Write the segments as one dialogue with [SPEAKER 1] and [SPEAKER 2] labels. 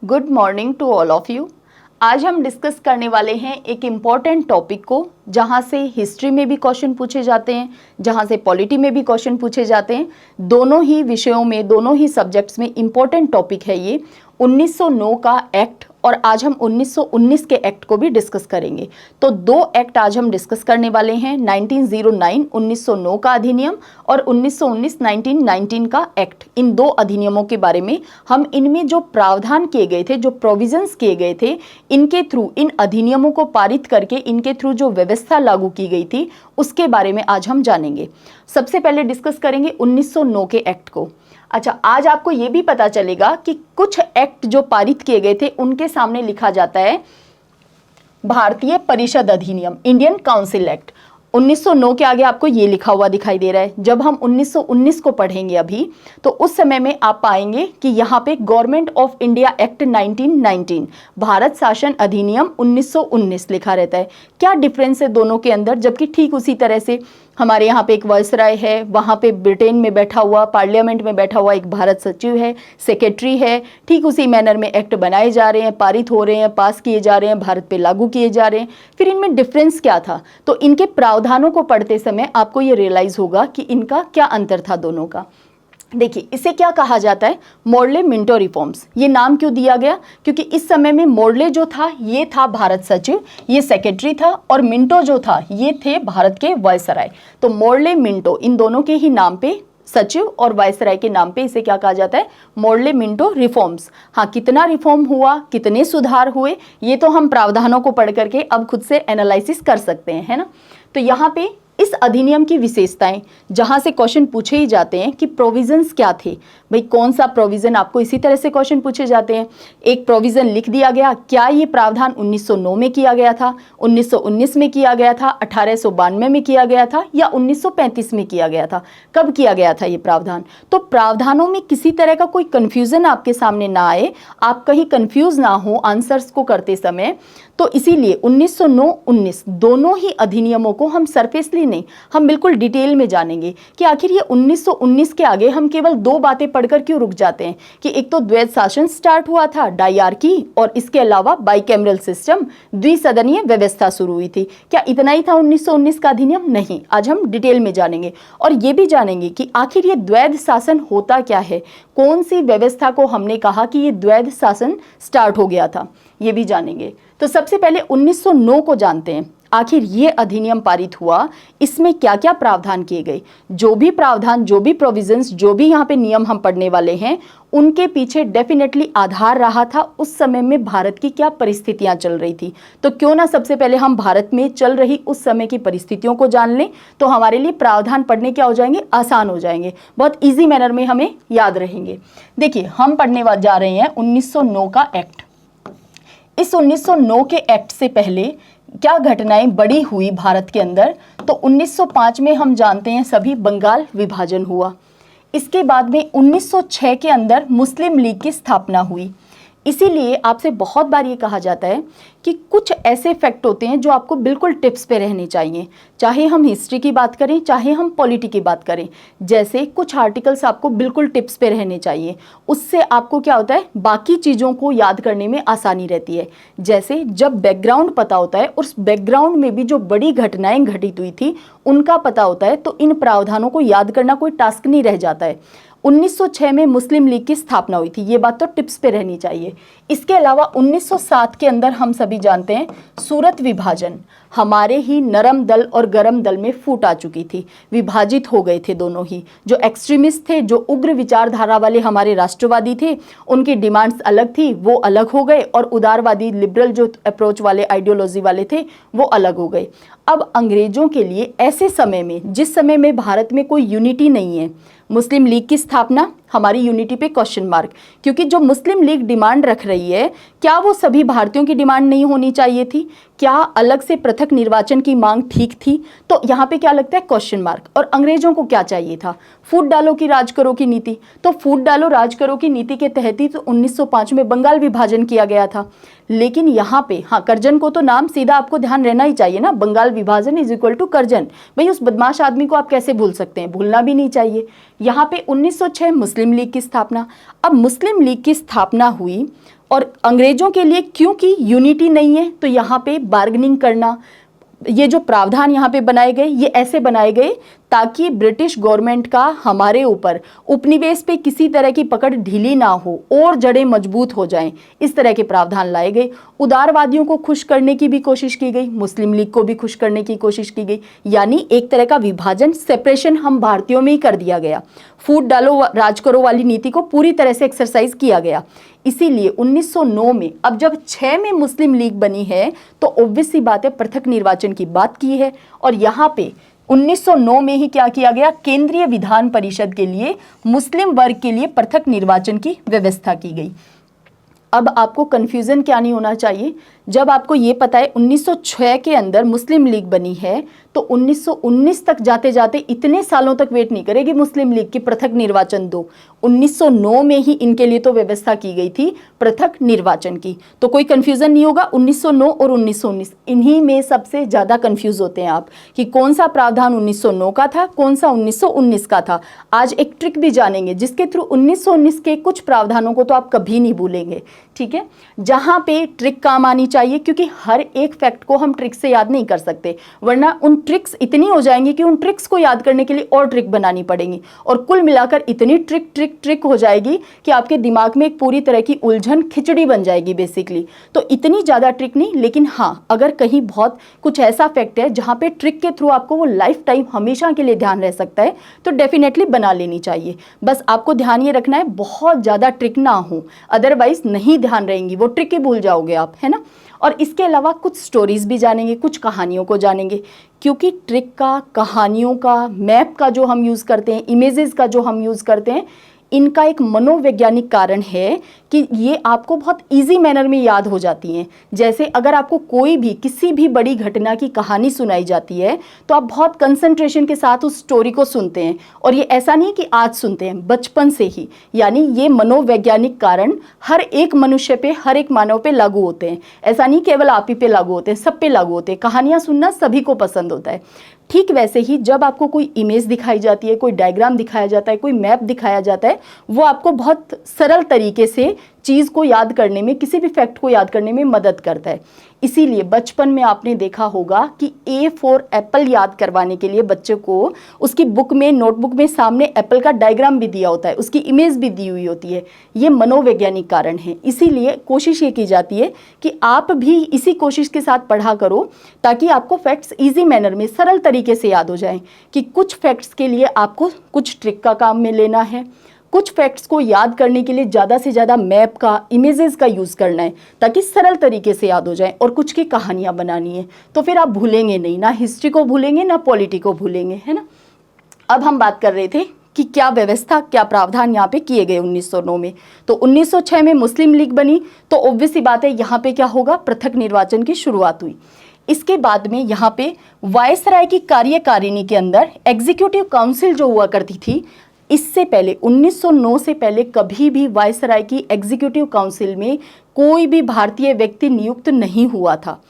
[SPEAKER 1] Good morning to all of you. आज हम discuss करने वाले हैं एक इम्पॉर्टेंट टॉपिक को, जहाँ से हिस्ट्री में भी क्वेश्चन पूछे जाते हैं, जहाँ से पॉलिटी में भी क्वेश्चन पूछे जाते हैं। दोनों ही विषयों में, दोनों ही सब्जेक्ट्स में इम्पॉर्टेंट टॉपिक है ये 1909 का एक्ट, और आज हम 1919 के एक्ट को भी डिस्कस करेंगे। तो दो एक्ट आज हम डिस्कस करने वाले हैं, 1909 1909 का अधिनियम और 1919 1919 का एक्ट। इन दो अधिनियमों के बारे में हम इनमें जो प्रावधान किए गए थे, जो प्रोविजंस किए गए थे, इनके थ्रू, इन अधिनियमों को पारित करके इनके थ्रू जो व्यवस्था लागू की गई थी उसके बारे में आज हम जानेंगे। सबसे पहले डिस्कस करेंगे 1909 के एक्ट को। अच्छा, आज आपको ये भी पता चलेगा कि कुछ एक्ट जो पारित किए गए थे उनके सामने लिखा जाता है भारतीय परिषद अधिनियम, इंडियन काउंसिल एक्ट। 1909 के आगे आपको ये लिखा हुआ दिखाई दे रहा है। जब हम 1919 को पढ़ेंगे अभी, तो उस समय में आप पाएंगे कि यहाँ पे government of India act 1919, Bharat शासन अधिनियम 1919 लिखा रहता है। क्या डिफरेंस है दोनों के अंदर? जबकि ठीक उसी तरह से हमारे यहाँ पे एक वायसराय है, वहाँ पे ब्रिटेन में बैठा हुआ, पार्लियामेंट में बैठा हुआ एक भारत सचिव है, सेक्रेटरी है। ठीक उसी मैनर में एक्ट बनाए जा रहे हैं, पारित हो रहे हैं, पास किए जा रहे हैं, भारत पे लागू किए जा रहे हैं। फिर इनमें डिफरेंस क्या था? तो इनके प्रावधानों को पढ़ते समय आपको ये रियलाइज होगा कि इनका क्या अंतर था दोनों का। देखिए, इसे क्या कहा जाता है? Morley Minto reforms. ये नाम क्यों दिया गया? क्योंकि इस समय में मोर्ले जो था ये था भारत सचिव, ये सेक्रेटरी था, और मिंटो जो था ये थे भारत के वायसराय। तो मोर्ले मिंटो, इन दोनों के ही नाम पे, सचिव और वायसराय के नाम पे, इसे क्या कहा जाता है? Morley Minto reforms. हाँ, कितना रिफॉर्म हुआ, कितने सुधार हुए, ये तो हम प्रावधानों को पढ़ करके अब खुद से एनालिसिस कर सकते हैं, है ना। तो यहाँ पे इस अधिनियम की विशेषताएं, जहां से क्वेश्चन पूछे ही जाते हैं कि प्रोविजंस क्या थे। भाई, कौन सा प्रोविजन, आपको इसी तरह से क्वेश्चन पूछे जाते हैं। एक प्रोविजन लिख दिया गया, क्या ये प्रावधान 1909 में किया गया था, 1919 में किया गया था, 1892 में किया गया था, या 1935 में किया गया था? कब किया गया था ये प्रावधान? तो प्रावधानों में किसी तरह का कोई कंफ्यूजन आपके सामने ना आए, आप कहीं कंफ्यूज ना हो आंसर्स को करते समय। तो इसीलिए 1909-19 दोनों ही अधिनियमों को हम सरफेसली नहीं, हम बिल्कुल डिटेल में जानेंगे कि आखिर ये 1919 के आगे हम केवल दो बातें पढ़कर क्यों रुक जाते हैं कि एक तो द्वैध शासन स्टार्ट हुआ था, डायआर्की, और इसके अलावा बाइकैमरल सिस्टम, द्विसदनीय व्यवस्था शुरू हुई थी। क्या इतना ही था 1919 का अधिनियम? नहीं, आज हम डिटेल में जानेंगे और ये भी जानेंगे कि आखिर ये द्वैध शासन होता क्या है, कौन सी व्यवस्था को हमने कहा कि ये द्वैध शासन स्टार्ट हो गया था, ये भी जानेंगे। तो सबसे पहले 1909 को जानते हैं। आखिर ये अधिनियम पारित हुआ, इसमें क्या क्या प्रावधान किए गए? जो भी प्रावधान, जो भी प्रोविजंस, जो भी यहाँ पे नियम हम पढ़ने वाले हैं, उनके पीछे डेफिनेटली आधार रहा था उस समय में भारत की क्या परिस्थितियां चल रही थी। तो क्यों ना सबसे पहले हम भारत में चल रही उस समय की परिस्थितियों को जान लें, तो हमारे लिए प्रावधान पढ़ने क्या हो जाएंगे? आसान हो जाएंगे, बहुत ईजी मैनर में हमें याद रहेंगे। देखिए, हम पढ़ने जा रहे हैं 1909 का एक्ट। इस 1909 के एक्ट से पहले क्या घटनाएं बड़ी हुई भारत के अंदर? तो 1905 में हम जानते हैं सभी बंगाल विभाजन हुआ। इसके बाद में 1906 के अंदर मुस्लिम लीग की स्थापना हुई। इसीलिए आपसे बहुत बार ये कहा जाता है कि कुछ ऐसे फैक्ट होते हैं जो आपको बिल्कुल टिप्स पे रहने चाहिए, चाहे हम हिस्ट्री की बात करें, चाहे हम पॉलिटी की बात करें। जैसे कुछ आर्टिकल्स आपको बिल्कुल टिप्स पे रहने चाहिए, उससे आपको क्या होता है, बाकी चीज़ों को याद करने में आसानी रहती है। जैसे जब बैकग्राउंड पता होता है, उस बैकग्राउंड में भी जो बड़ी घटनाएं घटित हुई थी उनका पता होता है, तो इन प्रावधानों को याद करना कोई टास्क नहीं रह जाता है। 1906 में मुस्लिम लीग की स्थापना हुई थी, ये बात तो टिप्स पे रहनी चाहिए। इसके अलावा 1907 के अंदर हम सभी जानते हैं सूरत विभाजन, हमारे ही नरम दल और गरम दल में फूट आ चुकी थी, विभाजित हो गए थे दोनों ही। जो एक्सट्रीमिस्ट थे, जो उग्र विचारधारा वाले हमारे राष्ट्रवादी थे, उनकी डिमांड्स अलग थी, वो अलग हो गए, और उदारवादी लिबरल जो अप्रोच वाले, आइडियोलॉजी वाले थे, वो अलग हो गए। अब अंग्रेजों के लिए ऐसे समय में, जिस समय में भारत में कोई यूनिटी नहीं है, मुस्लिम लीग की स्थापना, हमारी यूनिटी पे क्वेश्चन मार्क, क्योंकि जो मुस्लिम लीग डिमांड रख रही है, क्या वो सभी भारतीयों की डिमांड नहीं होनी चाहिए थी? क्या अलग से पृथक निर्वाचन की मांग ठीक थी? तो यहाँ पे क्या लगता है? Question mark. और अंग्रेजों को क्या चाहिए था? फूट डालो की राज करो की नीति। तो फूट डालो राज करो की नीति के तहत ही तो 1905 में बंगाल विभाजन किया गया था। लेकिन यहाँ पे हाँ, कर्जन को तो नाम सीधा आपको ध्यान रहना ही चाहिए ना, बंगाल विभाजन इज इक्वल टू कर्जन। भाई, उस बदमाश आदमी को आप कैसे भूल सकते हैं? भूलना भी नहीं चाहिए। यहाँ पे 1906 मुस्लिम लीग की स्थापना। अब मुस्लिम लीग की स्थापना हुई और अंग्रेजों के लिए क्योंकि यूनिटी नहीं है, तो यहाँ पे बार्गेनिंग करना, ये जो प्रावधान यहाँ पे बनाए गए ये ऐसे बनाए गए ताकि ब्रिटिश गवर्नमेंट का हमारे ऊपर उपनिवेश पे किसी तरह की पकड़ ढीली ना हो और जड़ें मजबूत हो जाएं, इस तरह के प्रावधान लाए गए। उदारवादियों को खुश करने की भी कोशिश की गई, मुस्लिम लीग को भी खुश करने की कोशिश की गई, यानी एक तरह का विभाजन, सेपरेशन हम भारतीयों में ही कर दिया गया। फूट डालो राज करो वाली नीति को पूरी तरह से एक्सरसाइज किया गया। इसीलिए 1909 में, अब जब 6 में मुस्लिम लीग बनी है तो ऑब्वियस सी बात है पृथक निर्वाचन की बात की है, और यहाँ पे 1909 में ही क्या किया गया, केंद्रीय विधान परिषद के लिए मुस्लिम वर्ग के लिए पृथक निर्वाचन की व्यवस्था की गई। अब आपको कंफ्यूजन क्या नहीं होना चाहिए, जब आपको ये पता है 1906 के अंदर मुस्लिम लीग बनी है तो 1919 तक जाते जाते इतने सालों तक वेट नहीं करेगी मुस्लिम लीग की पृथक निर्वाचन दो। 1909 में ही इनके लिए तो व्यवस्था की गई थी पृथक निर्वाचन की, तो कोई कंफ्यूजन नहीं होगा। 1909 और 1919 इन्हीं में सबसे ज्यादा कंफ्यूज होते हैं आप कि कौन सा प्रावधान 1909 का था, कौन सा 1919 का था। आज एक ट्रिक भी जानेंगे जिसके थ्रू 1919 के कुछ प्रावधानों को तो आप कभी नहीं भूलेंगे, ठीक है। जहां पे ट्रिक काम आनी चाहिए, क्योंकि हर एक फैक्ट को हम ट्रिक से याद नहीं कर सकते, वरना उन ट्रिक्स इतनी हो जाएंगी कि उन ट्रिक्स को याद करने के लिए और ट्रिक बनानी पड़ेंगी, और कुल मिलाकर इतनी ट्रिक हो जाएगी कि आपके दिमाग में एक पूरी तरह की उलझन, खिचड़ी बन जाएगी बेसिकली। तो इतनी ज़्यादा ट्रिक नहीं, लेकिन हाँ अगर कहीं बहुत कुछ ऐसा फैक्ट है जहाँ पे ट्रिक के थ्रू आपको वो लाइफ टाइम हमेशा के लिए ध्यान रह सकता है तो डेफिनेटली बना लेनी चाहिए। बस आपको ध्यान ये रखना है बहुत ज़्यादा ट्रिक ना हो, अदरवाइज नहीं ध्यान रहेंगी, वो ट्रिक ही भूल जाओगे आप, है ना। और इसके अलावा कुछ स्टोरीज भी जानेंगे, कुछ कहानियों को जानेंगे, क्योंकि ट्रिक का, कहानियों का, मैप का जो हम यूज़ करते हैं, इमेजेस का जो हम यूज़ करते हैं, इनका एक मनोवैज्ञानिक कारण है कि ये आपको बहुत इजी मैनर में याद हो जाती हैं। जैसे अगर आपको कोई भी किसी भी बड़ी घटना की कहानी सुनाई जाती है तो आप बहुत कंसंट्रेशन के साथ उस स्टोरी को सुनते हैं, और ये ऐसा नहीं कि आज सुनते हैं, बचपन से ही। यानी ये मनोवैज्ञानिक कारण हर एक मनुष्य पे, हर एक मानव पे लागू होते हैं। ऐसा नहीं केवल आप ही पे लागू होते हैं, सब पे लागू होते हैं। कहानियाँ सुनना सभी को पसंद होता है। ठीक वैसे ही जब आपको कोई इमेज दिखाई जाती है, कोई डायग्राम दिखाया जाता है, कोई मैप दिखाया जाता है, वो आपको बहुत सरल तरीके से चीज़ को याद करने में, किसी भी फैक्ट को याद करने में मदद करता है। इसीलिए बचपन में आपने देखा होगा कि ए फॉर एप्पल याद करवाने के लिए बच्चे को उसकी बुक में, नोटबुक में सामने एप्पल का डायग्राम भी दिया होता है, उसकी इमेज भी दी हुई होती है। ये मनोवैज्ञानिक कारण है। इसीलिए कोशिश ये की जाती है कि आप भी इसी कोशिश के साथ पढ़ा करो ताकि आपको फैक्ट्स ईजी मैनर में, सरल तरीके से याद हो जाएं। कि कुछ फैक्ट्स के लिए आपको कुछ ट्रिक का काम में लेना है, कुछ फैक्ट्स को याद करने के लिए ज़्यादा से ज़्यादा मैप का, इमेजेस का यूज़ करना है ताकि सरल तरीके से याद हो जाए, और कुछ की कहानियाँ बनानी है। तो फिर आप भूलेंगे नहीं, ना हिस्ट्री को भूलेंगे ना पॉलिटी को भूलेंगे, है ना। अब हम बात कर रहे थे कि क्या व्यवस्था, क्या प्रावधान यहाँ पे किए गए 1909 में। तो 1906 में मुस्लिम लीग बनी तो ऑब्वियस सी बात है यहाँ पे क्या होगा, पृथक निर्वाचन की शुरुआत हुई। इसके बाद में यहाँ पे वायसराय की कार्यकारिणी के अंदर एग्जीक्यूटिव काउंसिल जो हुआ करती थी, इससे पहले 1909 से पहले कभी भी वायसराय की एग्जीक्यूटिव काउंसिल में कोई भी भारतीय व्यक्ति नियुक्त नहीं हुआ था।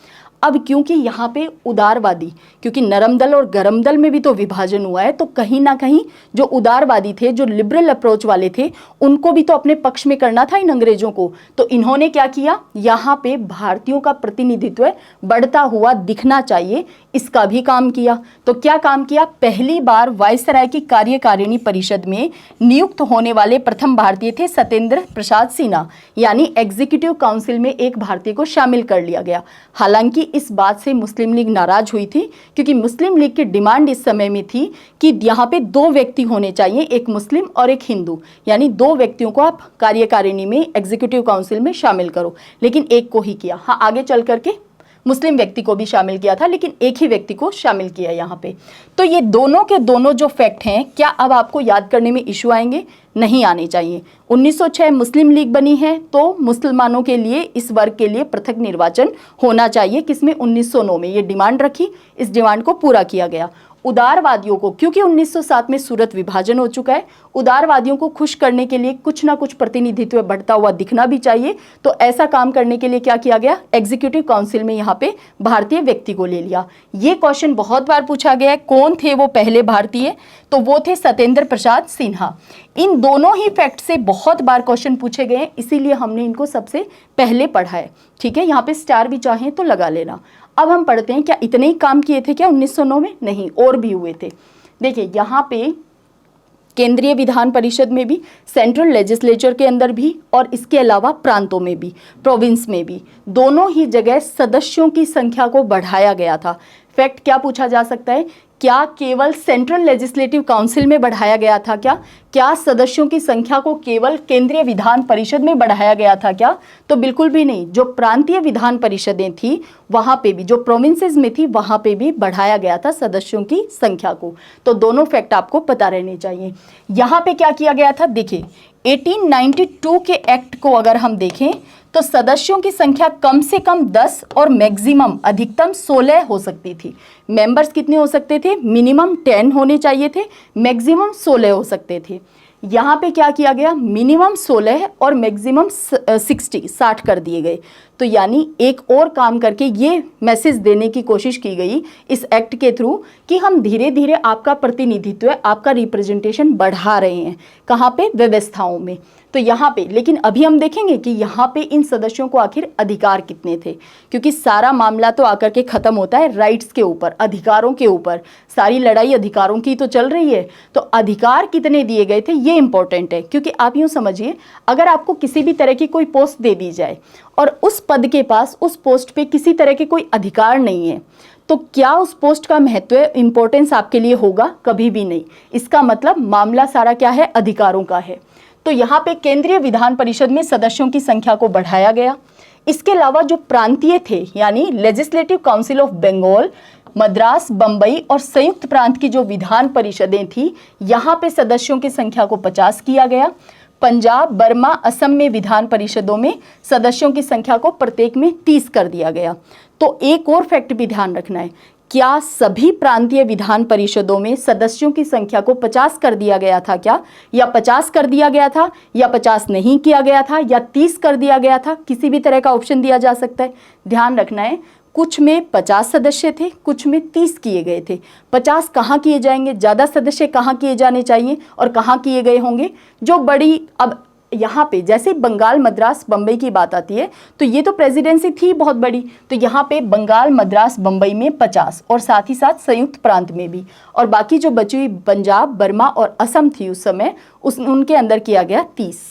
[SPEAKER 1] अब क्योंकि यहाँ पे उदारवादी, क्योंकि नरम दल और गरम दल में भी तो विभाजन हुआ है, तो कहीं ना कहीं जो उदारवादी थे, जो लिबरल अप्रोच वाले थे, उनको भी तो अपने पक्ष में करना था इन अंग्रेजों को। तो इन्होंने क्या किया, यहाँ पे भारतीयों का प्रतिनिधित्व बढ़ता हुआ दिखना चाहिए, इसका भी काम किया। तो क्या काम किया, पहली बार वायसराय की कार्यकारिणी परिषद में नियुक्त होने वाले प्रथम भारतीय थे सत्येंद्र प्रसाद सिन्हा, यानी एग्जीक्यूटिव काउंसिल में एक भारतीय को शामिल कर लिया गया। हालांकि इस बात से मुस्लिम लीग नाराज हुई थी, क्योंकि मुस्लिम लीग की डिमांड इस समय में थी कि यहाँ पे 2 व्यक्ति होने चाहिए, एक मुस्लिम और एक हिंदू, यानी 2 व्यक्तियों को आप कार्यकारिणी में, एग्जीक्यूटिव काउंसिल में शामिल करो। लेकिन एक को ही किया। हाँ, आगे चल करके मुस्लिम व्यक्ति को भी शामिल किया था, लेकिन एक ही व्यक्ति को शामिल किया यहाँ पे। तो ये दोनों के दोनों जो फैक्ट हैं, क्या अब आपको याद करने में इशू आएंगे? नहीं आने चाहिए। 1906 मुस्लिम लीग बनी है तो मुसलमानों के लिए, इस वर्ग के लिए पृथक निर्वाचन होना चाहिए, किसमें, 1909 में ये डिमांड रखी, इस डिमांड को पूरा किया गया। उदारवादियों को, क्योंकि 1907 में सूरत विभाजन हो चुका है, उदारवादियों को खुश करने के लिए कुछ ना कुछ प्रतिनिधित्व बढ़ता हुआ दिखना भी चाहिए, तो ऐसा काम करने के लिए क्या किया गया, एग्जीक्यूटिव काउंसिल में यहाँ पे भारतीय व्यक्ति को ले लिया। ये क्वेश्चन बहुत बार पूछा गया है, कौन थे वो पहले भारतीय, तो वो थे सत्येंद्र प्रसाद सिन्हा। इन दोनों ही फैक्ट से बहुत बार क्वेश्चन पूछे गए हैं, इसीलिए हमने इनको सबसे पहले पढ़ा है। ठीक है, यहाँ पे स्टार भी चाहें तो लगा लेना। अब हम पढ़ते हैं, क्या इतने ही काम किए थे क्या 1909 में? नहीं, और भी हुए थे। देखिए यहाँ पे केंद्रीय विधान परिषद में भी, सेंट्रल लेजिस्लेचर के अंदर भी, और इसके अलावा प्रांतों में भी, प्रोविंस में भी, दोनों ही जगह सदस्यों की संख्या को बढ़ाया गया था। फैक्ट क्या पूछा जा सकता है, क्या केवल सेंट्रल लेजिस्लेटिव काउंसिल में बढ़ाया गया था क्या सदस्यों की संख्या को केवल केंद्रीय विधान परिषद में बढ़ाया गया था क्या? तो बिल्कुल भी नहीं। जो प्रांतीय विधान परिषदें थी वहां पे भी, जो प्रोविंसेस में थी वहां पे भी बढ़ाया गया था सदस्यों की संख्या को। तो दोनों फैक्ट आपको पता रहने चाहिए। यहाँ पे क्या किया गया था, देखिए 1892 के एक्ट को अगर हम देखें तो सदस्यों की संख्या कम से कम 10 और मैक्सिमम अधिकतम 16 हो सकती थी। मेंबर्स कितने हो सकते थे, मिनिमम 10 होने चाहिए थे, मैक्सिमम 16 हो सकते थे। यहाँ पे क्या किया गया, मिनिमम 16 और मैक्सिमम 60 कर दिए गए। तो यानी एक और काम करके ये मैसेज देने की कोशिश की गई इस एक्ट के थ्रू कि हम धीरे धीरे आपका प्रतिनिधित्व, आपका रिप्रेजेंटेशन बढ़ा रहे हैं। कहाँ पे, व्यवस्थाओं में। तो यहाँ पे, लेकिन अभी हम देखेंगे कि यहाँ पे इन सदस्यों को आखिर अधिकार कितने थे, क्योंकि सारा मामला तो आकर के खत्म होता है राइट्स के ऊपर, अधिकारों के ऊपर। सारी लड़ाई अधिकारों की तो चल रही है, तो अधिकार कितने दिए गए थे ये इंपॉर्टेंट है। क्योंकि आप यूँ समझिए, अगर आपको किसी भी तरह की कोई पोस्ट दे दी जाए और उस पद के पास, उस पोस्ट पे किसी तरह के कोई अधिकार नहीं है, तो क्या उस पोस्ट का महत्व, इंपॉर्टेंस आपके लिए होगा? कभी भी नहीं। इसका मतलब मामला सारा क्या है, अधिकारों का है। तो यहाँ पे केंद्रीय विधान परिषद में सदस्यों की संख्या को बढ़ाया गया। इसके अलावा जो प्रांतीय थे, यानी legislative council of Bengal, Madras, Bombay और संयुक्त प्रांत की जो विधान परिषदें थी, यहाँ पे सदस्यों की संख्या को 50 किया गया। पंजाब, बर्मा, असम में विधान परिषदों में सदस्यों की संख्या को प्रत्येक में 30 कर दिया गया। तो एक और फैक्ट भी ध्यान रखना है, क्या सभी प्रांतीय विधान परिषदों में सदस्यों की संख्या को 50 कर दिया गया था क्या, या 50 कर दिया गया था, या 50 नहीं किया गया था, या 30 कर दिया गया था? किसी भी तरह का ऑप्शन दिया जा सकता है। ध्यान रखना है, कुछ में 50 सदस्य थे, कुछ में 30 किए गए थे। 50 कहाँ किए जाएंगे, ज़्यादा सदस्य कहाँ किए जाने चाहिए और कहाँ किए गए होंगे? जो बड़ी, अब यहाँ पे जैसे बंगाल, मद्रास, बम्बई की बात आती है तो ये तो प्रेसिडेंसी थी बहुत बड़ी, तो यहाँ पे बंगाल, मद्रास, बम्बई में 50 और साथ ही साथ संयुक्त प्रांत में भी, और बाकी जो बची हुई पंजाब, बर्मा और असम थी उस समय, उनके अंदर किया गया 30।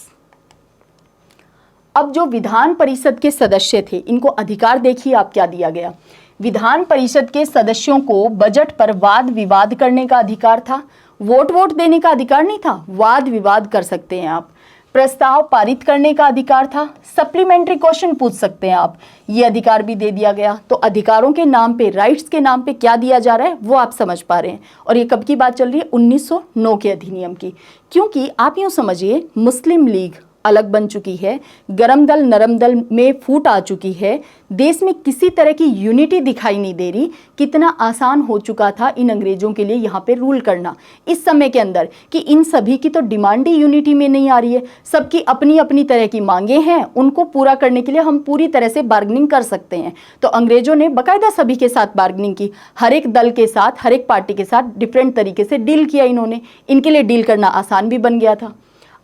[SPEAKER 1] अब जो विधान परिषद के सदस्य थे, इनको अधिकार देखिए आप क्या दिया गया। विधान परिषद के सदस्यों को बजट पर वाद विवाद करने का अधिकार था। वोट देने का अधिकार नहीं था, वाद विवाद कर सकते हैं आप। प्रस्ताव पारित करने का अधिकार था। सप्लीमेंट्री क्वेश्चन पूछ सकते हैं आप, ये अधिकार भी दे दिया गया। तो अधिकारों के नाम पे, राइट्स के नाम पे क्या दिया जा रहा है वो आप समझ पा रहे हैं। और ये कब की बात चल रही है, 1909 के अधिनियम की। क्योंकि आप यूँ समझिए, मुस्लिम लीग अलग बन चुकी है, गरम दल नरम दल में फूट आ चुकी है, देश में किसी तरह की यूनिटी दिखाई नहीं दे रही। कितना आसान हो चुका था इन अंग्रेजों के लिए यहाँ पे रूल करना इस समय के अंदर, कि इन सभी की तो डिमांड ही यूनिटी में नहीं आ रही है, सबकी अपनी अपनी तरह की मांगे हैं, उनको पूरा करने के लिए हम पूरी तरह से बार्गेनिंग कर सकते हैं। तो अंग्रेजों ने बाकायदा सभी के साथ बार्गेनिंग की, हर एक दल के साथ, हर एक पार्टी के साथ डिफरेंट तरीके से डील किया इन्होंने, इनके लिए डील करना आसान भी बन गया था।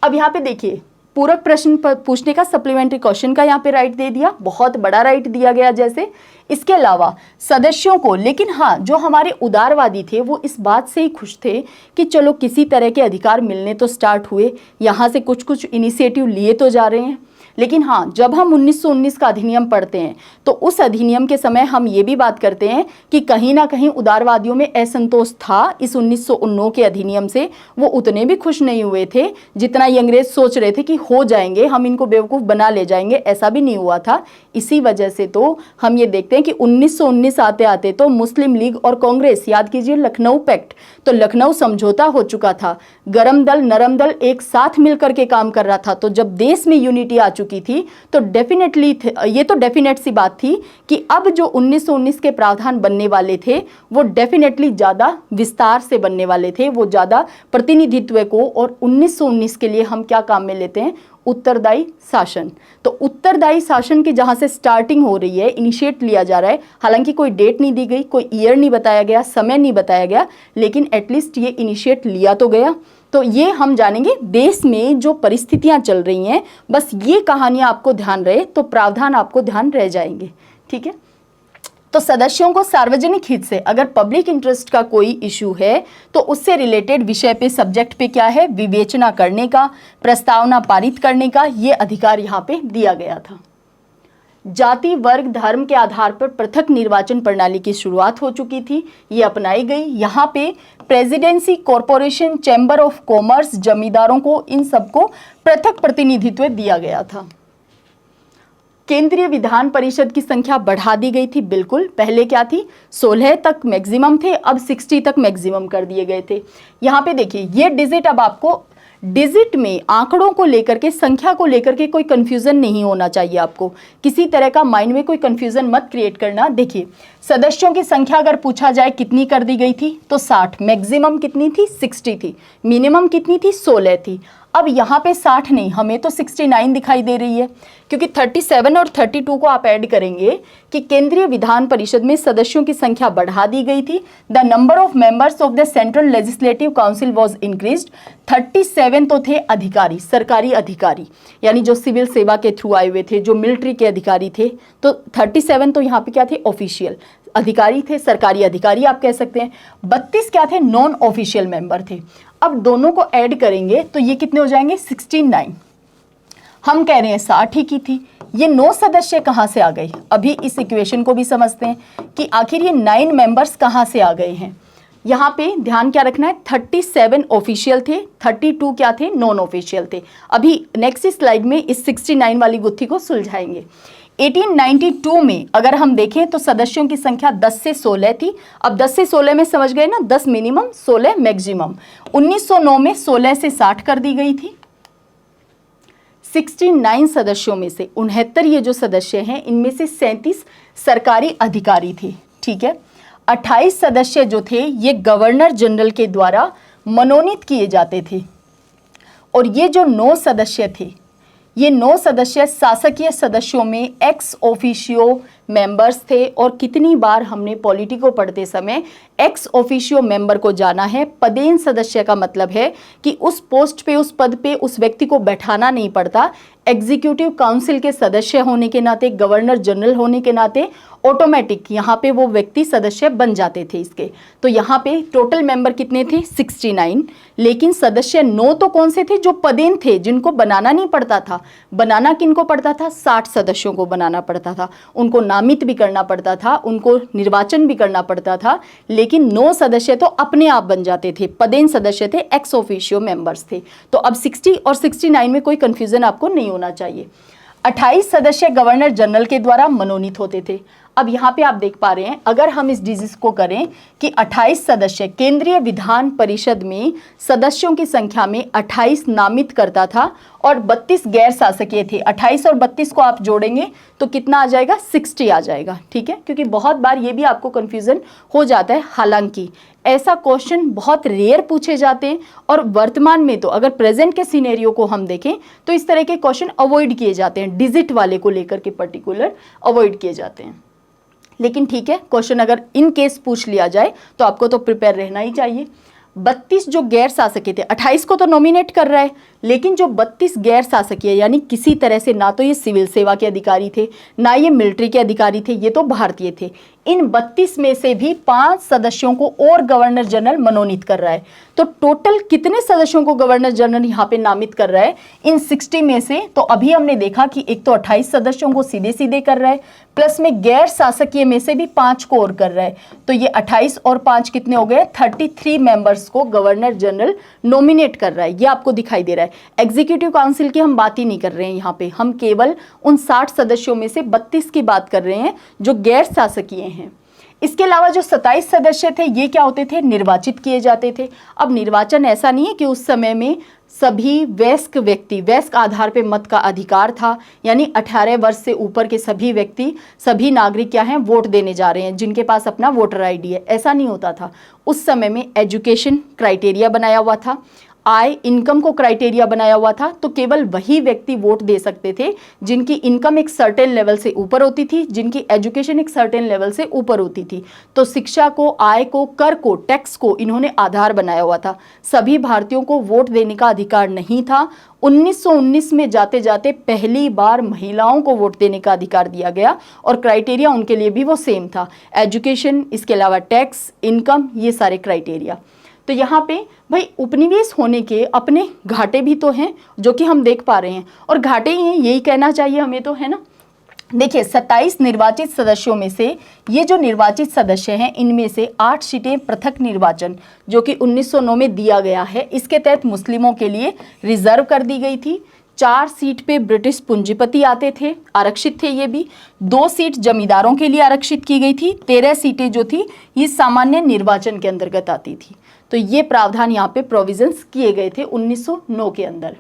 [SPEAKER 1] अब यहाँ पे देखिए, पूरक प्रश्न पूछने का, सप्लीमेंट्री क्वेश्चन का यहाँ पे राइट दे दिया, बहुत बड़ा राइट दिया गया जैसे। इसके अलावा सदस्यों को, लेकिन हाँ, जो हमारे उदारवादी थे वो इस बात से ही खुश थे कि चलो किसी तरह के अधिकार मिलने तो स्टार्ट हुए, यहाँ से कुछ कुछ इनिशिएटिव लिए तो जा रहे हैं। लेकिन हाँ, जब हम 1919 का अधिनियम पढ़ते हैं तो उस अधिनियम के समय हम ये भी बात करते हैं कि कहीं ना कहीं उदारवादियों में असंतोष था इस 1909 के अधिनियम से। वो उतने भी खुश नहीं हुए थे जितना ये अंग्रेज सोच रहे थे कि हो जाएंगे, हम इनको बेवकूफ़ बना ले जाएंगे, ऐसा भी नहीं हुआ था। इसी वजह से तो हम ये देखते हैं कि 1919 आते आते तो मुस्लिम लीग और कांग्रेस, याद कीजिए लखनऊ पैक्ट, तो लखनऊ समझौता हो चुका था, गरम दल नरम दल एक साथ मिलकर के काम कर रहा था। तो जब देश में यूनिटी आ चुकी चुकी थी, तो डेफिनेटली ये तो डेफिनेट सी बात थी कि अब जो 1919 के प्रावधान बनने वाले थे वो डेफिनेटली ज़्यादा विस्तार से बनने वाले थे, वो ज़्यादा प्रतिनिधित्व को, और 1919 के लिए हम क्या काम में लेते हैं, उत्तरदायी शासन। तो उत्तरदायी शासन की जहां से स्टार्टिंग हो रही है, इनिशिएट लिया जा रहा है, हालांकि कोई डेट नहीं दी गई, कोई ईयर नहीं बताया गया, समय नहीं बताया गया, लेकिन एटलीस्ट ये इनिशिएट लिया तो गया। तो ये हम जानेंगे देश में जो परिस्थितियां चल रही हैं, बस ये कहानियां आपको ध्यान रहे तो प्रावधान आपको ध्यान रह जाएंगे। ठीक है, तो सदस्यों को सार्वजनिक हित से अगर पब्लिक इंटरेस्ट का कोई इशू है तो उससे रिलेटेड विषय पे, सब्जेक्ट पे क्या है, विवेचना करने का, प्रस्तावना पारित करने का ये अधिकार यहाँ पे दिया गया था। जाति, वर्ग, धर्म के आधार पर पृथक निर्वाचन प्रणाली की शुरुआत हो चुकी थी, ये अपनाई गई। यहाँ पे presidency, corporation, chamber of commerce, जमींदारों को, इन सबको पृथक प्रतिनिधित्व दिया गया था। केंद्रीय विधान परिषद की संख्या बढ़ा दी गई थी, बिल्कुल। पहले क्या थी, 16 तक मैक्सिमम थे, अब 60 तक मैक्सिमम कर दिए गए थे। यहाँ पे देखिए ये डिजिट, अब आपको डिजिट में आंकड़ों को लेकर के, संख्या को लेकर के कोई कंफ्यूजन नहीं होना चाहिए, आपको किसी तरह का माइंड में कोई कंफ्यूजन मत क्रिएट करना। देखिए सदस्यों की संख्या अगर पूछा जाए कितनी कर दी गई थी तो 60, मैक्सिमम कितनी थी, 60 थी, मिनिमम कितनी थी, 16 थी। अब यहाँ पे 60 नहीं, हमें तो 69 दिखाई दे रही है, क्योंकि 37 और 32 को आप ऐड करेंगे कि केंद्रीय विधान परिषद में सदस्यों की संख्या बढ़ा दी गई थी। The number of members of the central legislative council was increased. 37 तो थे अधिकारी, सरकारी अधिकारी, यानी जो सिविल सेवा के थ्रू आए हुए थे, जो मिलिट्री के अधिकारी थे, तो 37 तो यहाँ पे क्या थे, ऑफिशियल अधिकारी थे, सरकारी अधिकारी आप कह सकते हैं। 32 क्या थे, नॉन ऑफिशियल मेंबर थे। अब दोनों को ऐड करेंगे तो ये कितने हो जाएंगे, 69। हम कह रहे हैं 60 ही की थी, ये 9 सदस्य कहाँ से आ गए। अभी इस इक्वेशन को भी समझते हैं कि आखिर ये 9 मेंबर्स कहाँ से आ गए हैं। यहाँ पे ध्यान क्या रखना है, 37 ऑफिशियल थे, 32 क्या थे, नॉन ऑफिशियल थे। अभी नेक्स्ट स्लाइड में इस 69 वाली गुत्थी को सुलझाएंगे। 1892 में अगर हम देखें तो सदस्यों की संख्या 10 से 16 थी। अब 10 से 16 में समझ गए ना, 10 मिनिमम, 16 मैक्सिमम। 1909 में 16 से 60 कर दी गई थी। 69 सदस्यों में से 69 ये जो सदस्य हैं, इनमें से 37 सरकारी अधिकारी थे। ठीक है, 28 सदस्य जो थे ये गवर्नर जनरल के द्वारा मनोनीत किए जाते थे, और ये जो 9 सदस्य थे, ये 9 सदस्य शासकीय सदस्यों में एक्स ऑफिशियो मेंबर्स थे। और कितनी बार हमने पॉलिटी को पढ़ते समय एक्स ऑफिशियो मेंबर को जाना है। पदेन सदस्य का मतलब है कि उस पोस्ट पे, उस पद पे उस व्यक्ति को बैठाना नहीं पड़ता। एग्जीक्यूटिव काउंसिल के सदस्य होने के नाते, गवर्नर जनरल होने के नाते ऑटोमेटिक यहाँ पे वो व्यक्ति सदस्य बन जाते थे इसके। तो यहाँ पे टोटल मेंबर कितने थे, 69, लेकिन सदस्य 9 तो कौन से थे, जो पदेन थे, जिनको बनाना नहीं पड़ता था। बनाना किनको पड़ता था, 60 सदस्यों को बनाना पड़ता था, उनको नामित भी करना पड़ता था, उनको निर्वाचन भी करना पड़ता था। लेकिन 9 सदस्य तो अपने आप बन जाते थे, पदेन सदस्य थे, एक्स ऑफिशियो मेंबर्स थे। तो अब 60 और 69 में कोई कंफ्यूजन आपको नहीं होना चाहिए। 28 सदस्य गवर्नर जनरल के द्वारा मनोनीत होते थे। अब यहाँ पे आप देख पा रहे हैं, अगर हम इस डिजिट को करें कि 28 सदस्य, केंद्रीय विधान परिषद में सदस्यों की संख्या में 28 नामित करता था और 32 गैर शासकीय थे। 28 और 32 को आप जोड़ेंगे तो कितना आ जाएगा, 60 आ जाएगा। ठीक है, क्योंकि बहुत बार ये भी आपको कंफ्यूजन हो जाता है। हालांकि ऐसा क्वेश्चन बहुत रेयर पूछे जाते हैं, और वर्तमान में तो अगर प्रेजेंट के सिनेरियो को हम देखें तो इस तरह के क्वेश्चन अवॉइड किए जाते हैं, डिजिट वाले को लेकर के पर्टिकुलर अवॉइड किए जाते हैं। लेकिन ठीक है, क्वेश्चन अगर इन केस पूछ लिया जाए तो आपको तो प्रिपेयर रहना ही चाहिए। 32 जो गैर शासकीय थे, 28 को तो नॉमिनेट कर रहा है, लेकिन जो 32 गैर शासकीय, यानी किसी तरह से ना तो ये सिविल सेवा के अधिकारी थे, ना ये मिलिट्री के अधिकारी थे, ये तो भारतीय थे। इन 32 में से भी 5 सदस्यों को और गवर्नर जनरल मनोनीत कर रहा है। तो टोटल कितने सदस्यों को गवर्नर जनरल यहाँ पे नामित कर रहा है इन 60 में से? तो अभी हमने देखा कि एक तो 28 सदस्यों को सीधे सीधे कर रहा है, प्लस में गैर शासकीय में से भी 5 को और कर रहा है। तो ये 28 और 5 कितने हो गए, 33 मेंबर्स को गवर्नर जनरल नॉमिनेट कर रहा है। ये आपको दिखाई दे रहा है। एग्जीक्यूटिव काउंसिल की हम बात ही नहीं कर रहे हैं यहाँ पे, हम केवल उन 60 सदस्यों में से 32 की बात कर रहे हैं जो गैर शासकीय हैं। इसके अलावा जो 27 सदस्य थे, ये क्या होते थे, निर्वाचित किए जाते थे। अब निर्वाचन ऐसा नहीं है कि उस समय में सभी वयस्क आधार पे मत का अधिकार था, यानी 18 वर्ष से ऊपर के सभी व्यक्ति, सभी नागरिक क्या हैं, वोट देने जा रहे हैं, जिनके पास अपना वोटर आईडी है। ऐसा नहीं होता था उस समय में। एजुकेशन क्राइटेरिया बनाया हुआ था, आय इनकम को क्राइटेरिया बनाया हुआ था, तो केवल वही व्यक्ति वोट दे सकते थे जिनकी इनकम एक सर्टेन लेवल से ऊपर होती थी, जिनकी एजुकेशन एक सर्टेन लेवल से ऊपर होती थी। तो शिक्षा को, आय को, कर को, टैक्स को इन्होंने आधार बनाया हुआ था। सभी भारतीयों को वोट देने का अधिकार नहीं था। 1919 में जाते जाते पहली बार महिलाओं को वोट देने का अधिकार दिया गया और क्राइटेरिया उनके लिए भी वो सेम था, एजुकेशन, इसके अलावा टैक्स, इनकम, ये सारे क्राइटेरिया। तो यहाँ पे भाई उपनिवेश होने के अपने घाटे भी तो हैं जो कि हम देख पा रहे हैं, और घाटे ही हैं, यही कहना चाहिए हमें तो, है ना। देखिए 27 निर्वाचित सदस्यों में से ये जो निर्वाचित सदस्य हैं, इनमें से 8 सीटें पृथक निर्वाचन जो कि 1909 में दिया गया है, इसके तहत मुस्लिमों के लिए रिजर्व कर दी गई थी। 4 सीट पे ब्रिटिश पूंजीपति आते थे, आरक्षित थे ये भी। 2 सीट जमींदारों के लिए आरक्षित की गई थी। 13 सीटें जो थी ये सामान्य निर्वाचन के अंतर्गत आती थी। तो ये प्रावधान यहाँ पे प्रोविजंस किए गए थे 1909 के अंदर।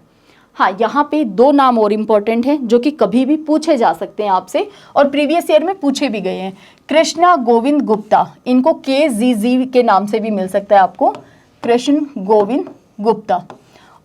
[SPEAKER 1] हाँ, यहाँ पे 2 नाम और इम्पोर्टेंट हैं जो कि कभी भी पूछे जा सकते हैं आपसे, और प्रीवियस ईयर में पूछे भी गए हैं। कृष्णा गोविंद गुप्ता, इनको KGG के नाम से भी मिल सकता है आपको, कृष्ण गोविंद गुप्ता।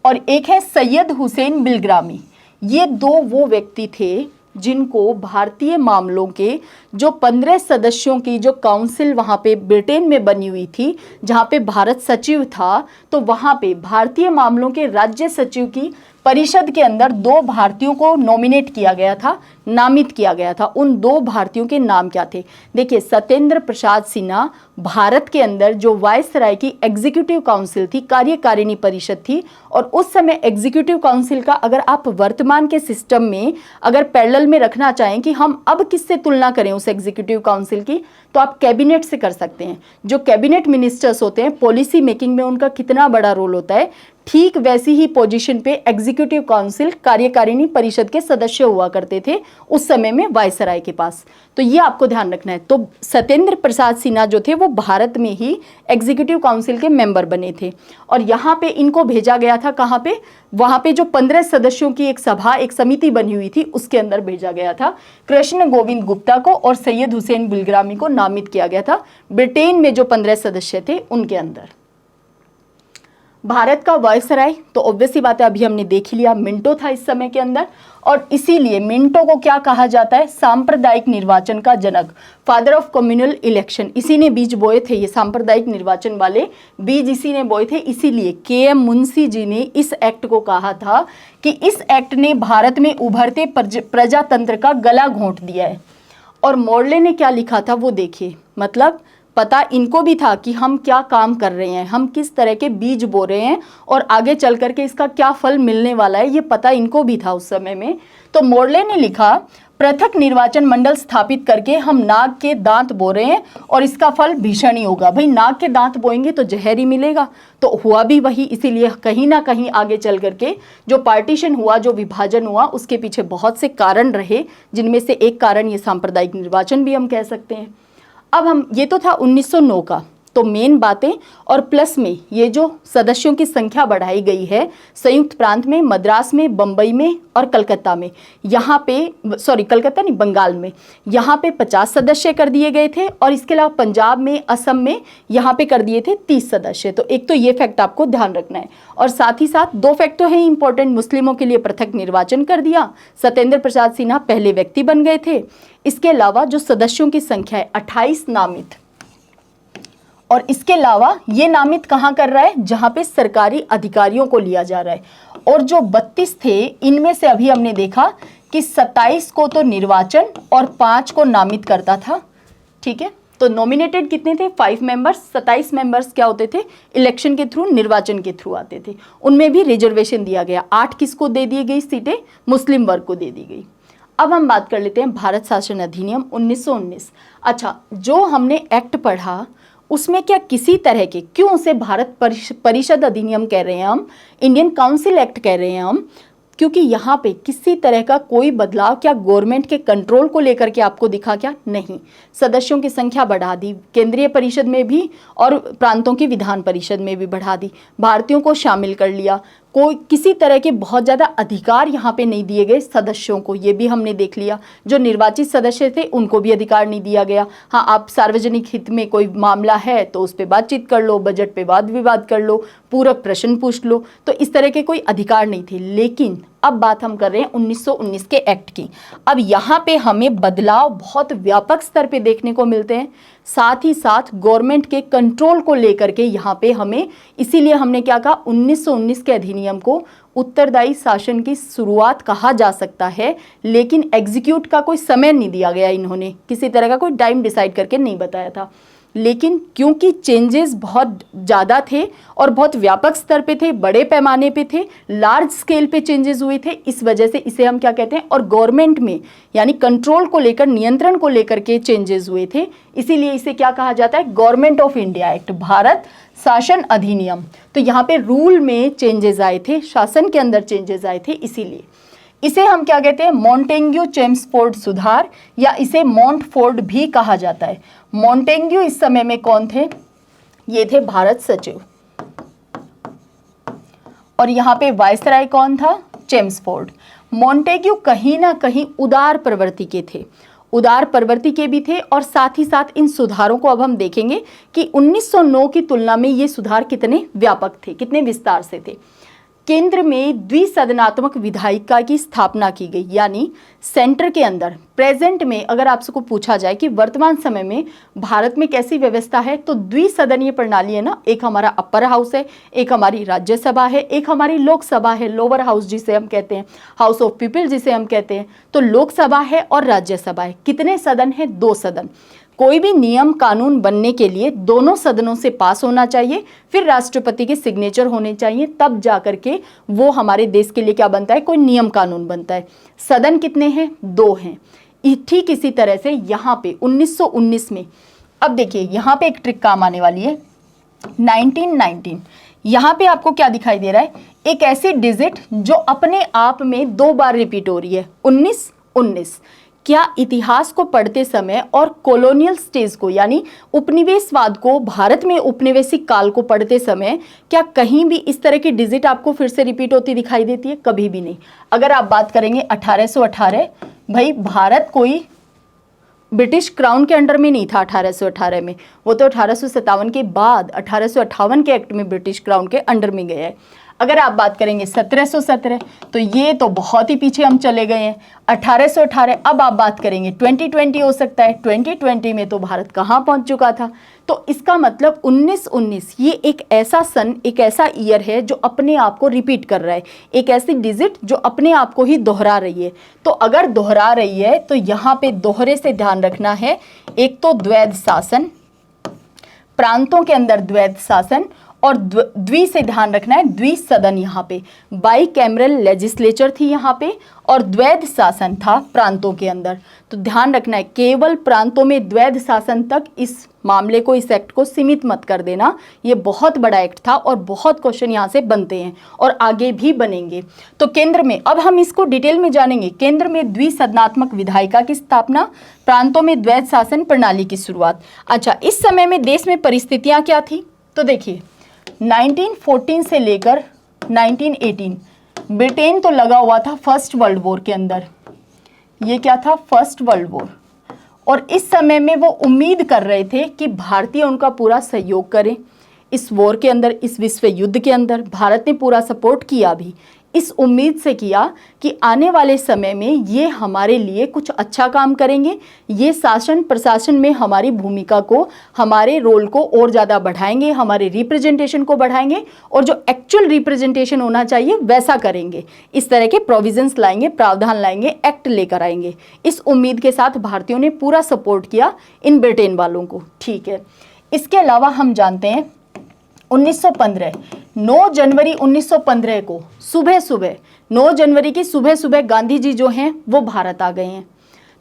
[SPEAKER 1] और एक है सैयद हुसैन बिलग्रामी। ये 2 वो व्यक्ति थे जिनको भारतीय मामलों के जो 15 सदस्यों की जो काउंसिल वहाँ पे ब्रिटेन में बनी हुई थी, जहाँ पे भारत सचिव था, तो वहाँ पे भारतीय मामलों के राज्य सचिव की परिषद के अंदर 2 भारतीयों को नॉमिनेट किया गया था, नामित किया गया था। उन 2 भारतीयों के नाम क्या थे? देखिए, सत्येंद्र प्रसाद सिन्हा भारत के अंदर जो वायसराय की एग्जीक्यूटिव काउंसिल थी, कार्यकारिणी परिषद थी, और उस समय एग्जीक्यूटिव काउंसिल का अगर आप वर्तमान के सिस्टम में अगर पैरेलल में रखना चाहें कि हम अब किससे तुलना करें उस एग्जीक्यूटिव काउंसिल की, तो आप कैबिनेट से कर सकते हैं। जो कैबिनेट मिनिस्टर्स होते हैं, पॉलिसी मेकिंग में उनका कितना बड़ा रोल होता है, ठीक वैसी ही पोजीशन पे एग्जीक्यूटिव काउंसिल, कार्यकारिणी परिषद के सदस्य हुआ करते थे उस समय में वायसराय के पास। तो ये आपको ध्यान रखना है। तो सत्येंद्र प्रसाद सिन्हा जो थे वो भारत में ही एग्जीक्यूटिव काउंसिल के मेंबर बने थे, और यहाँ पे इनको भेजा गया था कहाँ पे? वहाँ पे जो 15 सदस्यों की एक सभा, एक समिति बनी हुई थी, उसके अंदर भेजा गया था। कृष्ण गोविंद गुप्ता को और सैयद हुसैन बिलग्रामी को नामित किया गया था ब्रिटेन में जो 15 सदस्य थे उनके अंदर। भारत का वायसराय तो ऑब्वियसली बात है, अभी हमने देख लिया, मिंटो था इस समय के अंदर, और इसीलिए मिंटो को क्या कहा जाता है? सांप्रदायिक निर्वाचन का जनक, फादर ऑफ कम्युनल इलेक्शन। इसी ने बीज बोए थे, ये सांप्रदायिक निर्वाचन वाले बीज इसी ने बोए थे। इसीलिए KM मुंशी जी ने इस एक्ट को कहा था कि इस एक्ट ने भारत में उभरते प्रजातंत्र का गला घोंट दिया है। और मोर्ले ने क्या लिखा था वो देखिए, मतलब पता इनको भी था कि हम क्या काम कर रहे हैं, हम किस तरह के बीज बो रहे हैं और आगे चल करके इसका क्या फल मिलने वाला है, ये पता इनको भी था उस समय में। तो मोर्ले ने लिखा, पृथक निर्वाचन मंडल स्थापित करके हम नाग के दांत बो रहे हैं और इसका फल भीषण ही होगा। भाई नाग के दांत बोएंगे तो जहर ही मिलेगा, तो हुआ भी वही। इसीलिए कहीं ना कहीं आगे चल करके जो पार्टीशन हुआ, जो विभाजन हुआ, उसके पीछे बहुत से कारण रहे, जिनमें से एक कारण ये सांप्रदायिक निर्वाचन भी हम कह सकते हैं। अब हम, ये तो था 1909 का, तो मेन बातें और प्लस में ये जो सदस्यों की संख्या बढ़ाई गई है संयुक्त प्रांत में, मद्रास में, बम्बई में और कलकत्ता में, यहाँ पे कलकत्ता नहीं, बंगाल में, यहाँ पे 50 सदस्य कर दिए गए थे, और इसके अलावा पंजाब में, असम में यहाँ पे कर दिए थे 30 सदस्य। तो एक तो ये फैक्ट आपको ध्यान रखना है, और साथ ही साथ 2 फैक्ट तो हैं इंपॉर्टेंट। मुस्लिमों के लिए पृथक निर्वाचन कर दिया, सत्येंद्र प्रसाद सिन्हा पहले व्यक्ति बन गए थे। इसके अलावा जो सदस्यों की संख्या है 28 नामित, और इसके अलावा ये नामित कहाँ कर रहा है? जहाँ पे सरकारी अधिकारियों को लिया जा रहा है। और जो 32 थे, इनमें से अभी हमने देखा कि 27 को तो निर्वाचन और 5 को नामित करता था, ठीक है। तो नॉमिनेटेड कितने थे? 5 मेंबर्स। 27 मेंबर्स क्या होते थे? इलेक्शन के थ्रू, निर्वाचन के थ्रू आते थे। उनमें भी रिजर्वेशन दिया गया। 8 किसको दे दी गई सीटें? मुस्लिम वर्ग को दे दी गई। अब हम बात कर लेते हैं भारत शासन अधिनियम 1919। अच्छा, जो हमने एक्ट पढ़ा उसमें क्या किसी तरह के, क्यों उसे भारत परिषद अधिनियम कह रहे हैं हम, इंडियन काउंसिल एक्ट कह रहे हैं हम? क्योंकि यहाँ पे किसी तरह का कोई बदलाव क्या गवर्नमेंट के कंट्रोल को लेकर के आपको दिखा? क्या नहीं। सदस्यों की संख्या बढ़ा दी, केंद्रीय परिषद में भी और प्रांतों की विधान परिषद में भी बढ़ा दी, भारतीयों को शामिल कर लिया, कोई किसी तरह के बहुत ज़्यादा अधिकार यहाँ पे नहीं दिए गए सदस्यों को, ये भी हमने देख लिया। जो निर्वाचित सदस्य थे उनको भी अधिकार नहीं दिया गया। हाँ, आप सार्वजनिक हित में कोई मामला है तो उस पर बातचीत कर लो, बजट पे वाद विवाद कर लो, पूरक प्रश्न पूछ लो, तो इस तरह के कोई अधिकार नहीं थे। लेकिन अब बात हम कर रहे हैं 1919 के एक्ट की। अब यहाँ पे हमें बदलाव बहुत व्यापक स्तर पे देखने को मिलते हैं, साथ ही साथ गवर्नमेंट के कंट्रोल को लेकर के यहाँ पे हमें, इसीलिए हमने क्या कहा, 1919 के अधिनियम को उत्तरदायी शासन की शुरुआत कहा जा सकता है। लेकिन एग्जीक्यूट का कोई समय नहीं दिया गया, इन्होंने किसी तरह का कोई टाइम डिसाइड करके नहीं बताया था। लेकिन क्योंकि चेंजेस बहुत ज़्यादा थे और बहुत व्यापक स्तर पे थे, बड़े पैमाने पे थे, लार्ज स्केल पे चेंजेस हुए थे, इस वजह से इसे हम क्या कहते हैं, और गवर्नमेंट में यानी कंट्रोल को लेकर, नियंत्रण को लेकर के चेंजेस हुए थे, इसीलिए इसे क्या कहा जाता है, government of India act, Bharat शासन अधिनियम। तो यहाँ पे रूल में चेंजेस आए थे, शासन के अंदर चेंजेस आए थे, इसीलिए इसे हम क्या कहते हैं, मॉन्टेग्यू चेम्सफोर्ड सुधार, या इसे मॉन्टफोर्ड भी कहा जाता है। मॉन्टेग्यू इस समय में कौन थे, ये थे भारत सचिव, और यहाँ पे वायसराय कौन था, चेम्सफोर्ड। मॉन्टेग्यू कहीं ना कहीं उदार प्रवृत्ति के थे, उदार प्रवृत्ति के भी थे, और साथ ही साथ इन सुधारों को अब हम देखेंगे कि 1909 की तुलना में ये सुधार कितने व्यापक थे, कितने विस्तार से थे। केंद्र में द्विसदनात्मक विधायिका की स्थापना की गई, यानी सेंटर के अंदर, प्रेजेंट में अगर आपसे को पूछा जाए कि वर्तमान समय में भारत में कैसी व्यवस्था है, तो द्विसदनीय प्रणाली है ना, एक हमारा अपर हाउस है, एक हमारी राज्यसभा है, एक हमारी लोकसभा है, लोअर हाउस जिसे हम कहते हैं, हाउस ऑफ पीपल जिसे हम कहते हैं। तो लोकसभा है और राज्यसभा है। कितने सदन है, 2 सदन। कोई भी नियम कानून बनने के लिए दोनों सदनों से पास होना चाहिए, फिर राष्ट्रपति के सिग्नेचर होने चाहिए, तब जाकर के वो हमारे देश के लिए क्या बनता है, कोई नियम कानून बनता है। सदन कितने हैं, 2 हैं। ठीक इसी तरह से यहाँ पे 1919 में, अब देखिए यहाँ पे एक ट्रिक काम आने वाली है, 1919। यहाँ पे आपको क्या दिखाई दे रहा है, एक ऐसी डिजिट जो अपने आप में 2 बार रिपीट हो रही है, 1919। क्या इतिहास को पढ़ते समय और कॉलोनियल स्टेज को, यानी उपनिवेशवाद को, भारत में उपनिवेशिक काल को पढ़ते समय क्या कहीं भी इस तरह की डिजिट आपको फिर से रिपीट होती दिखाई देती है? कभी भी नहीं। अगर आप बात करेंगे 1818, भाई भारत कोई ब्रिटिश क्राउन के अंडर में नहीं था 1818 में, वो तो 1857 के बाद 1858 के एक्ट में ब्रिटिश क्राउन के अंडर में गया है। अगर आप बात करेंगे 1717, तो ये तो बहुत ही पीछे हम चले गए हैं, 1818। अब आप बात करेंगे 2020 हो सकता है, 2020 में तो भारत कहाँ पहुँच चुका था। तो इसका मतलब 1919 ये एक ऐसा सन, एक ऐसा ईयर है जो अपने आप को रिपीट कर रहा है, एक ऐसी डिजिट जो अपने आप को ही दोहरा रही है। तो अगर दोहरा रही है तो यहाँ पे दोहरे से ध्यान रखना है, एक तो द्वैध शासन, प्रांतों के अंदर द्वैध शासन, और द्वि से ध्यान रखना है, द्विसदन, यहाँ पे बाई कैमरल लेजिस्लेचर थी यहाँ पे, और द्वैध शासन था प्रांतों के अंदर। तो ध्यान रखना है, केवल प्रांतों में द्वैध शासन तक इस मामले को, इस एक्ट को सीमित मत कर देना। ये बहुत बड़ा एक्ट था और बहुत क्वेश्चन यहाँ से बनते हैं और आगे भी बनेंगे। तो केंद्र में, अब हम इसको डिटेल में जानेंगे, केंद्र में द्विसदनात्मक विधायिका की स्थापना, प्रांतों में द्वैध शासन प्रणाली की शुरुआत। अच्छा, इस समय में देश में परिस्थितियाँ क्या थी, तो देखिए 1914 से लेकर 1918 ब्रिटेन तो लगा हुआ था फर्स्ट वर्ल्ड वॉर के अंदर। ये क्या था, फर्स्ट वर्ल्ड वॉर। और इस समय में वो उम्मीद कर रहे थे कि भारतीय उनका पूरा सहयोग करें इस वॉर के अंदर, इस विश्व युद्ध के अंदर। भारत ने पूरा सपोर्ट किया भी, इस उम्मीद से किया कि आने वाले समय में ये हमारे लिए कुछ अच्छा काम करेंगे, ये शासन प्रशासन में हमारी भूमिका को, हमारे रोल को और ज़्यादा बढ़ाएंगे, हमारे रिप्रेजेंटेशन को बढ़ाएंगे, और जो एक्चुअल रिप्रेजेंटेशन होना चाहिए वैसा करेंगे। इस तरह के प्रोविजंस लाएंगे, प्रावधान लाएंगे, एक्ट लेकर आएंगे। इस उम्मीद के साथ भारतीयों ने पूरा सपोर्ट किया इन ब्रिटेन वालों को। ठीक है, इसके अलावा हम जानते हैं 1915, 9 जनवरी 1915 को सुबह सुबह, 9 जनवरी की सुबह सुबह गांधी जी जो हैं वो भारत आ गए हैं।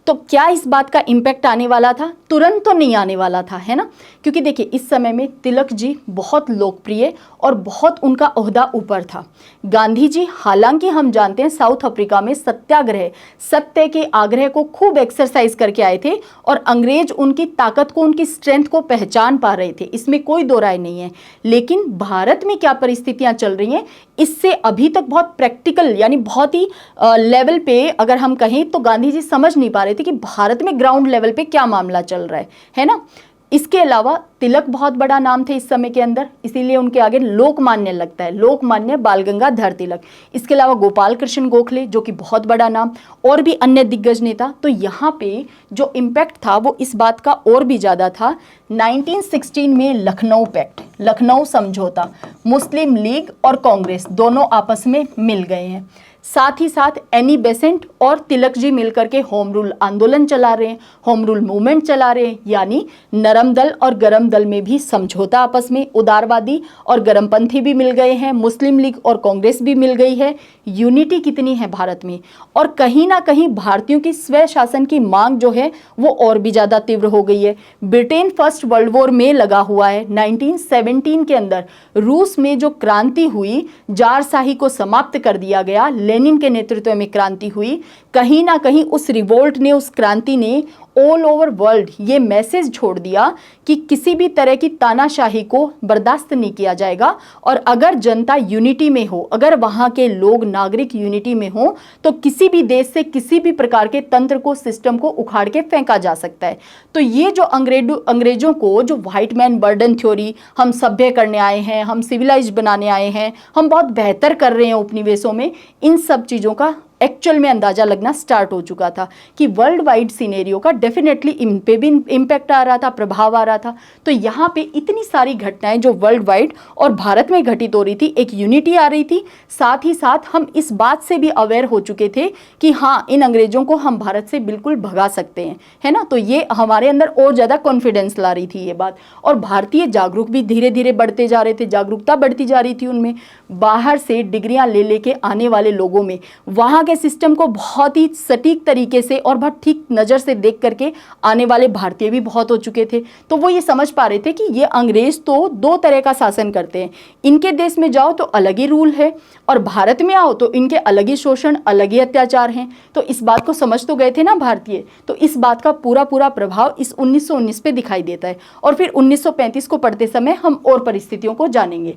[SPEAKER 1] तो क्या इस बात का इम्पैक्ट आने वाला था? तुरंत तो नहीं आने वाला था, है ना, क्योंकि देखिए इस समय में तिलक जी बहुत लोकप्रिय और बहुत उनका ओहदा ऊपर था। गांधी जी हालांकि हम जानते हैं साउथ अफ्रीका में सत्याग्रह, सत्य के आग्रह को खूब एक्सरसाइज करके आए थे और अंग्रेज उनकी ताकत को, उनकी स्ट्रेंथ को पहचान पा रहे थे, इसमें कोई दो राय नहीं है। लेकिन भारत में क्या परिस्थितियां चल रही हैं, इससे अभी तक बहुत प्रैक्टिकल यानी बहुत ही लेवल पे अगर हम कहें तो गांधी जी समझ नहीं पा रहे थे कि भारत में ग्राउंड लेवल पे क्या मामला चल रहा है ना। इसके अलावा तिलक बहुत बड़ा नाम थे इस समय के अंदर, इसीलिए उनके आगे लोकमान्य लगता है, लोकमान्य बाल गंगाधर तिलक। इसके अलावा गोपाल कृष्ण गोखले जो कि बहुत बड़ा नाम, और भी अन्य दिग्गज नेता। तो यहाँ पे जो इम्पैक्ट था वो इस बात का और भी ज़्यादा था। 1916 में लखनऊ पैक्ट, लखनऊ समझौता, मुस्लिम लीग और कांग्रेस दोनों आपस में मिल गए हैं। साथ ही साथ एनी बेसेंट और तिलक जी मिलकर के होम रूल आंदोलन चला रहे हैं, होम रूल मूवमेंट चला रहे हैं, यानी नरम दल और गरम दल में भी समझौता आपस में, उदारवादी और गरमपंथी भी मिल गए हैं, मुस्लिम लीग और कांग्रेस भी मिल गई है। यूनिटी कितनी है भारत में, और कहीं ना कहीं भारतीयों की स्वय शासन की मांग जो है वो और भी ज़्यादा तीव्र हो गई है। ब्रिटेन फर्स्ट वर्ल्ड वॉर में लगा हुआ है। 1917 के अंदर रूस में जो क्रांति हुई, जारशाही को समाप्त कर दिया गया, लेनिन के नेतृत्व में क्रांति हुई। कहीं ना कहीं उस रिवोल्ट ने, उस क्रांति ने ऑल ओवर वर्ल्ड ये मैसेज छोड़ दिया कि किसी भी तरह की तानाशाही को बर्दाश्त नहीं किया जाएगा, और अगर जनता यूनिटी में हो, अगर वहाँ के लोग नागरिक यूनिटी में हो, तो किसी भी देश से किसी भी प्रकार के तंत्र को, सिस्टम को उखाड़ के फेंका जा सकता है। तो ये जो अंग्रेजों को जो व्हाइट मैन बर्डन थ्योरी, हम सभ्य करने आए हैं, हम सिविलाइज बनाने आए हैं, हम बहुत बेहतर कर रहे हैं उपनिवेशों में, इन सब चीज़ों का एक्चुअल में अंदाजा लगना स्टार्ट हो चुका था कि वर्ल्ड वाइड सिनेरियो का डेफिनेटली इन पे भी इम्पैक्ट आ रहा था, प्रभाव आ रहा था। तो यहाँ पे इतनी सारी घटनाएं जो वर्ल्ड वाइड और भारत में घटित हो रही थी, एक यूनिटी आ रही थी। साथ ही साथ हम इस बात से भी अवेयर हो चुके थे कि हाँ, इन अंग्रेजों को हम भारत से बिल्कुल भगा सकते हैं, है ना। तो ये हमारे अंदर और ज़्यादा कॉन्फिडेंस ला रही थी ये बात, और भारतीय जागरूक भी धीरे धीरे बढ़ते जा रहे थे, जागरूकता बढ़ती जा रही थी उनमें। बाहर से डिग्रियाँ ले लेके आने वाले लोगों में वहाँ के सिस्टम को बहुत ही सटीक तरीके से और बहुत ठीक नज़र से देख करके आने वाले भारतीय भी बहुत हो चुके थे। तो वो ये समझ पा रहे थे कि ये अंग्रेज तो दो तरह का शासन करते हैं, इनके देश में जाओ तो अलग ही रूल है, और भारत में आओ तो इनके अलग ही शोषण, अलग ही अत्याचार हैं। तो इस बात को समझ तो गए थे ना भारतीय। तो इस बात का पूरा पूरा प्रभाव इस 1919 पे दिखाई देता है, और फिर 1935 को पढ़ते समय हम और परिस्थितियों को जानेंगे।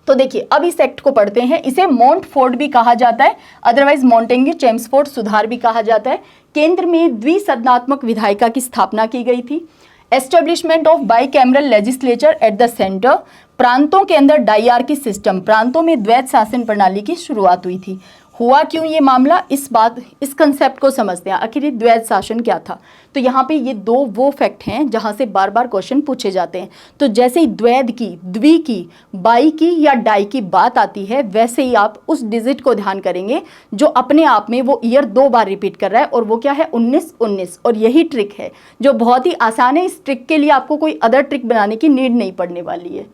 [SPEAKER 1] तो देखिए अब इस एक्ट को पढ़ते हैं। इसे मोंटफोर्ड भी कहा जाता है, अदरवाइज मोंटेग्यू चेम्सफोर्ड सुधार भी कहा जाता है। केंद्र में द्विसदनात्मक विधायिका की स्थापना की गई थी। Establishment of bicameral legislature at the centre. प्रांतों के अंदर डायआर्की सिस्टम, प्रांतों में द्वैत शासन प्रणाली की शुरुआत हुई थी। हुआ क्यों ये मामला, इस कंसेप्ट को समझते हैं, आखिर ये द्वैत शासन क्या था। तो यहाँ पे ये दो वो फैक्ट हैं जहाँ से बार बार क्वेश्चन पूछे जाते हैं। तो जैसे ही द्वैध की, द्वि की, बाई की या डाई की बात आती है, वैसे ही आप उस डिजिट को ध्यान करेंगे जो अपने आप में वो ईयर 2 बार रिपीट कर रहा है, और वो क्या है, 1919। और यही ट्रिक है जो बहुत ही आसान है। इस ट्रिक के लिए आपको कोई अदर ट्रिक बनाने की नीड नहीं पड़ने वाली है।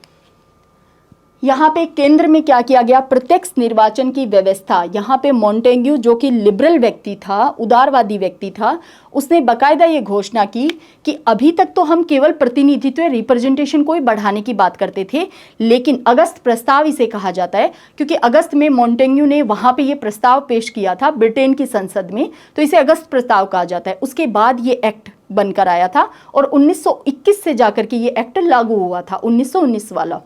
[SPEAKER 1] यहाँ पे केंद्र में क्या किया गया, प्रत्यक्ष निर्वाचन की व्यवस्था। यहाँ पे मोंटेग्यू जो कि लिबरल व्यक्ति था, उदारवादी व्यक्ति था, उसने बाकायदा ये घोषणा की कि अभी तक तो हम केवल प्रतिनिधित्व, रिप्रेजेंटेशन को ही बढ़ाने की बात करते थे, लेकिन अगस्त प्रस्ताव इसे कहा जाता है, क्योंकि अगस्त में मोंटेग्यू ने वहाँ पे ये प्रस्ताव पेश किया था ब्रिटेन की संसद में, तो इसे अगस्त प्रस्ताव कहा जाता है। उसके बाद ये एक्ट बनकर आया था, और 1921 से जाकर के ये एक्ट लागू हुआ था, 1919 वाला।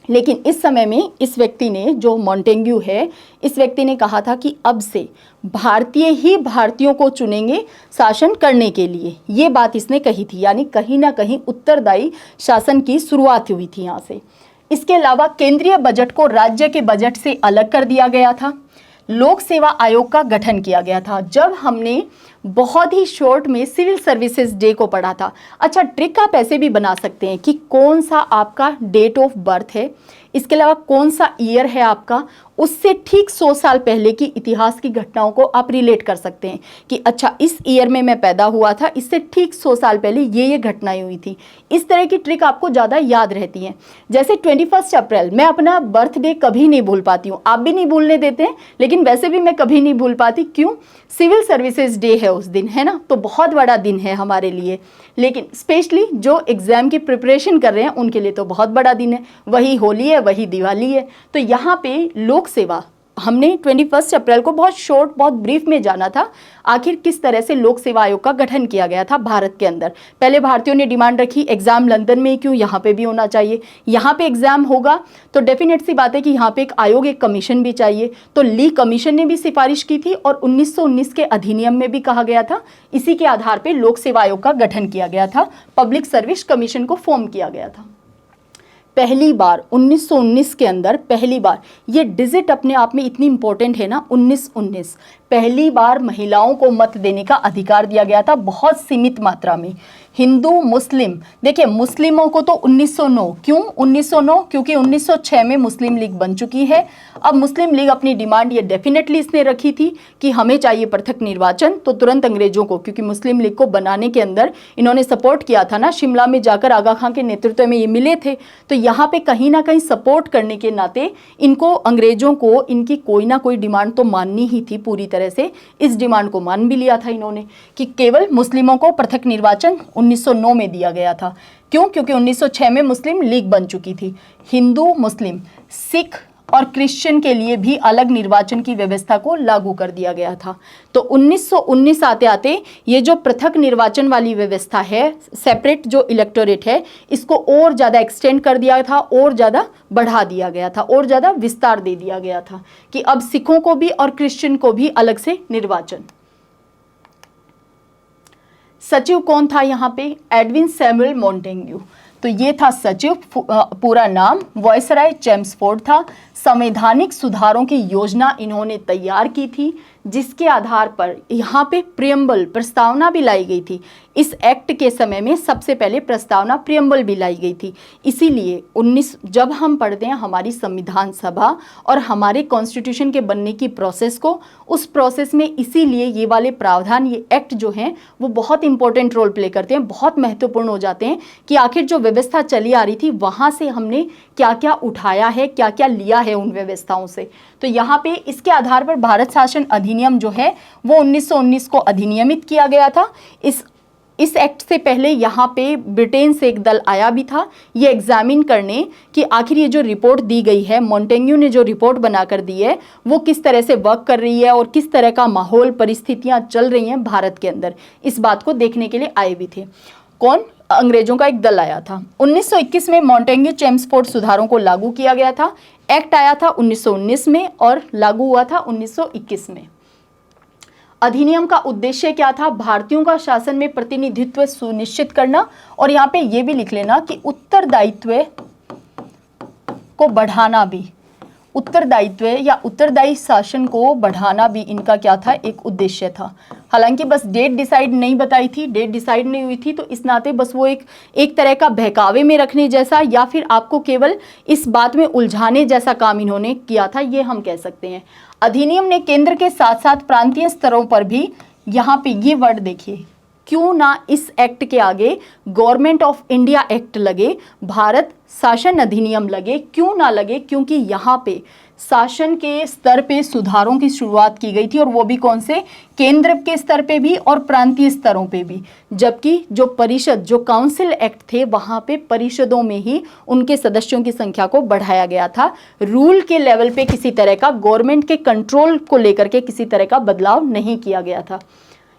[SPEAKER 1] लेकिन इस समय में इस व्यक्ति ने, जो मोंटेग्यू है, इस व्यक्ति ने कहा था कि अब से भारतीय ही भारतीयों को चुनेंगे शासन करने के लिए। ये बात इसने कही थी, यानी कहीं ना कहीं उत्तरदायी शासन की शुरुआत हुई थी यहाँ से। इसके अलावा केंद्रीय बजट को राज्य के बजट से अलग कर दिया गया था। लोक सेवा आयोग का गठन किया गया था। जब हमने बहुत ही शॉर्ट में सिविल सर्विसेज डे को पढ़ा था, अच्छा ट्रिक आप ऐसे भी बना सकते हैं कि कौन सा आपका डेट ऑफ बर्थ है, इसके अलावा कौन सा ईयर है आपका, उससे ठीक 100 साल पहले की इतिहास की घटनाओं को आप रिलेट कर सकते हैं कि अच्छा इस ईयर में मैं पैदा हुआ था, इससे ठीक 100 साल पहले ये घटनाएं हुई थी। इस तरह की ट्रिक आपको ज़्यादा याद रहती हैं। जैसे 21 अप्रैल, मैं अपना बर्थडे कभी नहीं भूल पाती हूँ, आप भी नहीं भूलने देते हैं, लेकिन वैसे भी मैं कभी नहीं भूल पाती। क्यों? सिविल सर्विसेज डे है उस दिन, है ना, तो बहुत बड़ा दिन है हमारे लिए। लेकिन स्पेशली जो एग्जाम की प्रिपरेशन कर रहे हैं उनके लिए तो बहुत बड़ा दिन है। वही होली है, वही दिवाली है। तो यहाँ पे लोक सेवा, हमने 21 अप्रैल को बहुत शॉर्ट, बहुत ब्रीफ में जाना था आखिर किस तरह से लोक सेवा आयोग का गठन किया गया था भारत के अंदर। पहले भारतीयों ने डिमांड रखी एग्जाम लंदन में क्यों, यहाँ पे भी होना चाहिए, यहाँ पे एग्जाम होगा तो डेफिनेट सी बात है कि यहाँ पे एक आयोग, एक कमीशन भी चाहिए। तो ली कमीशन ने भी सिफारिश की थी और 1919 के अधिनियम में भी कहा गया था, इसी के आधार पर लोक सेवा आयोग का गठन किया गया था, पब्लिक सर्विस कमीशन को फॉर्म किया गया था। पहली बार 1919 के अंदर, पहली बार, ये डिजिट अपने आप में इतनी इंपॉर्टेंट है ना, 1919, पहली बार महिलाओं को मत देने का अधिकार दिया गया था, बहुत सीमित मात्रा में। हिंदू मुस्लिम, देखिए मुस्लिमों को तो 1909, क्यों 1909? क्योंकि 1906 में मुस्लिम लीग बन चुकी है। अब मुस्लिम लीग अपनी डिमांड ये डेफिनेटली इसने रखी थी कि हमें चाहिए पृथक निर्वाचन, तो तुरंत अंग्रेजों को, क्योंकि मुस्लिम लीग को बनाने के अंदर इन्होंने सपोर्ट किया था ना, शिमला में जाकर आगा खां के नेतृत्व में ये मिले थे, तो यहाँ पे कहीं ना कहीं सपोर्ट करने के नाते इनको, अंग्रेजों को इनकी कोई ना कोई डिमांड तो माननी ही थी पूरी तरह से। इस डिमांड को मान भी लिया था इन्होंने कि केवल मुस्लिमों को पृथक निर्वाचन 1909 में दिया गया था। क्यों? क्योंकि 1906 में मुस्लिम लीग बन चुकी थी। हिंदू, मुस्लिम, सिख और क्रिश्चियन के लिए भी अलग निर्वाचन की व्यवस्था को लागू कर दिया गया था। तो 1919 आते आते ये जो पृथक निर्वाचन वाली व्यवस्था है, सेपरेट जो इलेक्टोरेट है, इसको और ज़्यादा एक्सटेंड कर दिया था, और ज़्यादा बढ़ा दिया गया था, और ज़्यादा विस्तार दे दिया गया था कि अब सिखों को भी और क्रिश्चियन को भी अलग से निर्वाचन। सचिव कौन था यहाँ पे? Edwin Samuel Montagu. तो ये था सचिव, पूरा नाम वायसराय चेम्सफोर्ड था। संवैधानिक सुधारों की योजना इन्होंने तैयार की थी, जिसके आधार पर यहाँ पे प्रियम्बल, प्रस्तावना भी लाई गई थी। इस एक्ट के समय में सबसे पहले प्रस्तावना प्रियम्बल भी लाई गई थी। इसीलिए जब हम पढ़ते हैं हमारी संविधान सभा और हमारे कॉन्स्टिट्यूशन के बनने की प्रोसेस को, उस प्रोसेस में इसीलिए ये वाले प्रावधान, ये एक्ट जो हैं वो बहुत इंपॉर्टेंट रोल प्ले करते हैं, बहुत महत्वपूर्ण हो जाते हैं कि आखिर जो व्यवस्था चली आ रही थी वहाँ से हमने क्या क्या उठाया है, क्या क्या लिया है उन व्यवस्थाओं से। तो यहाँ पे इसके आधार पर भारत शासन अधिनियम जो है वो 1919 को अधिनियमित किया गया था। इस एक्ट से पहले यहाँ पे ब्रिटेन से एक दल आया भी था ये एग्जामिन करने कि आखिर ये जो रिपोर्ट दी गई है, मॉन्टेग्यू ने जो रिपोर्ट बनाकर दी है, वो किस तरह से वर्क कर रही है और किस तरह का माहौल, परिस्थितियाँ चल रही हैं भारत के अंदर। इस बात को देखने के लिए आए भी थे। कौन? अंग्रेजों का एक दल आया था। 1921 में मॉन्टेग्यू चेम्सफोर्ड सुधारों को लागू किया गया था। एक्ट आया था 1919 में और लागू हुआ था 1921 में। अधिनियम का उद्देश्य क्या था? भारतीयों का शासन में प्रतिनिधित्व सुनिश्चित करना, और यहाँ पे ये भी लिख लेना कि उत्तरदायित्व को बढ़ाना भी, उत्तरदायित्व या उत्तरदायी शासन को बढ़ाना भी इनका क्या था? एक उद्देश्य था। हालांकि बस डेट डिसाइड नहीं बताई थी, डेट डिसाइड नहीं हुई थी, तो इस नाते बस वो एक तरह का बहकावे में रखने जैसा या फिर आपको केवल इस बात में उलझाने जैसा काम इन्होंने किया था, ये हम कह सकते हैं। अधिनियम ने केंद्र के साथ साथ प्रांतीय स्तरों पर भी, यहाँ पे ये वर्ड देखिए, क्यों ना इस एक्ट के आगे गवर्नमेंट ऑफ इंडिया एक्ट लगे, भारत शासन अधिनियम लगे, क्यों ना लगे? क्योंकि यहाँ पे शासन के स्तर पे सुधारों की शुरुआत की गई थी, और वो भी कौन से? केंद्र के स्तर पे भी और प्रांतीय स्तरों पे भी। जबकि जो परिषद, जो काउंसिल एक्ट थे, वहाँ पे परिषदों में ही उनके सदस्यों की संख्या को बढ़ाया गया था। रूल के लेवल पे किसी तरह का, गवर्नमेंट के कंट्रोल को लेकर के किसी तरह का बदलाव नहीं किया गया था।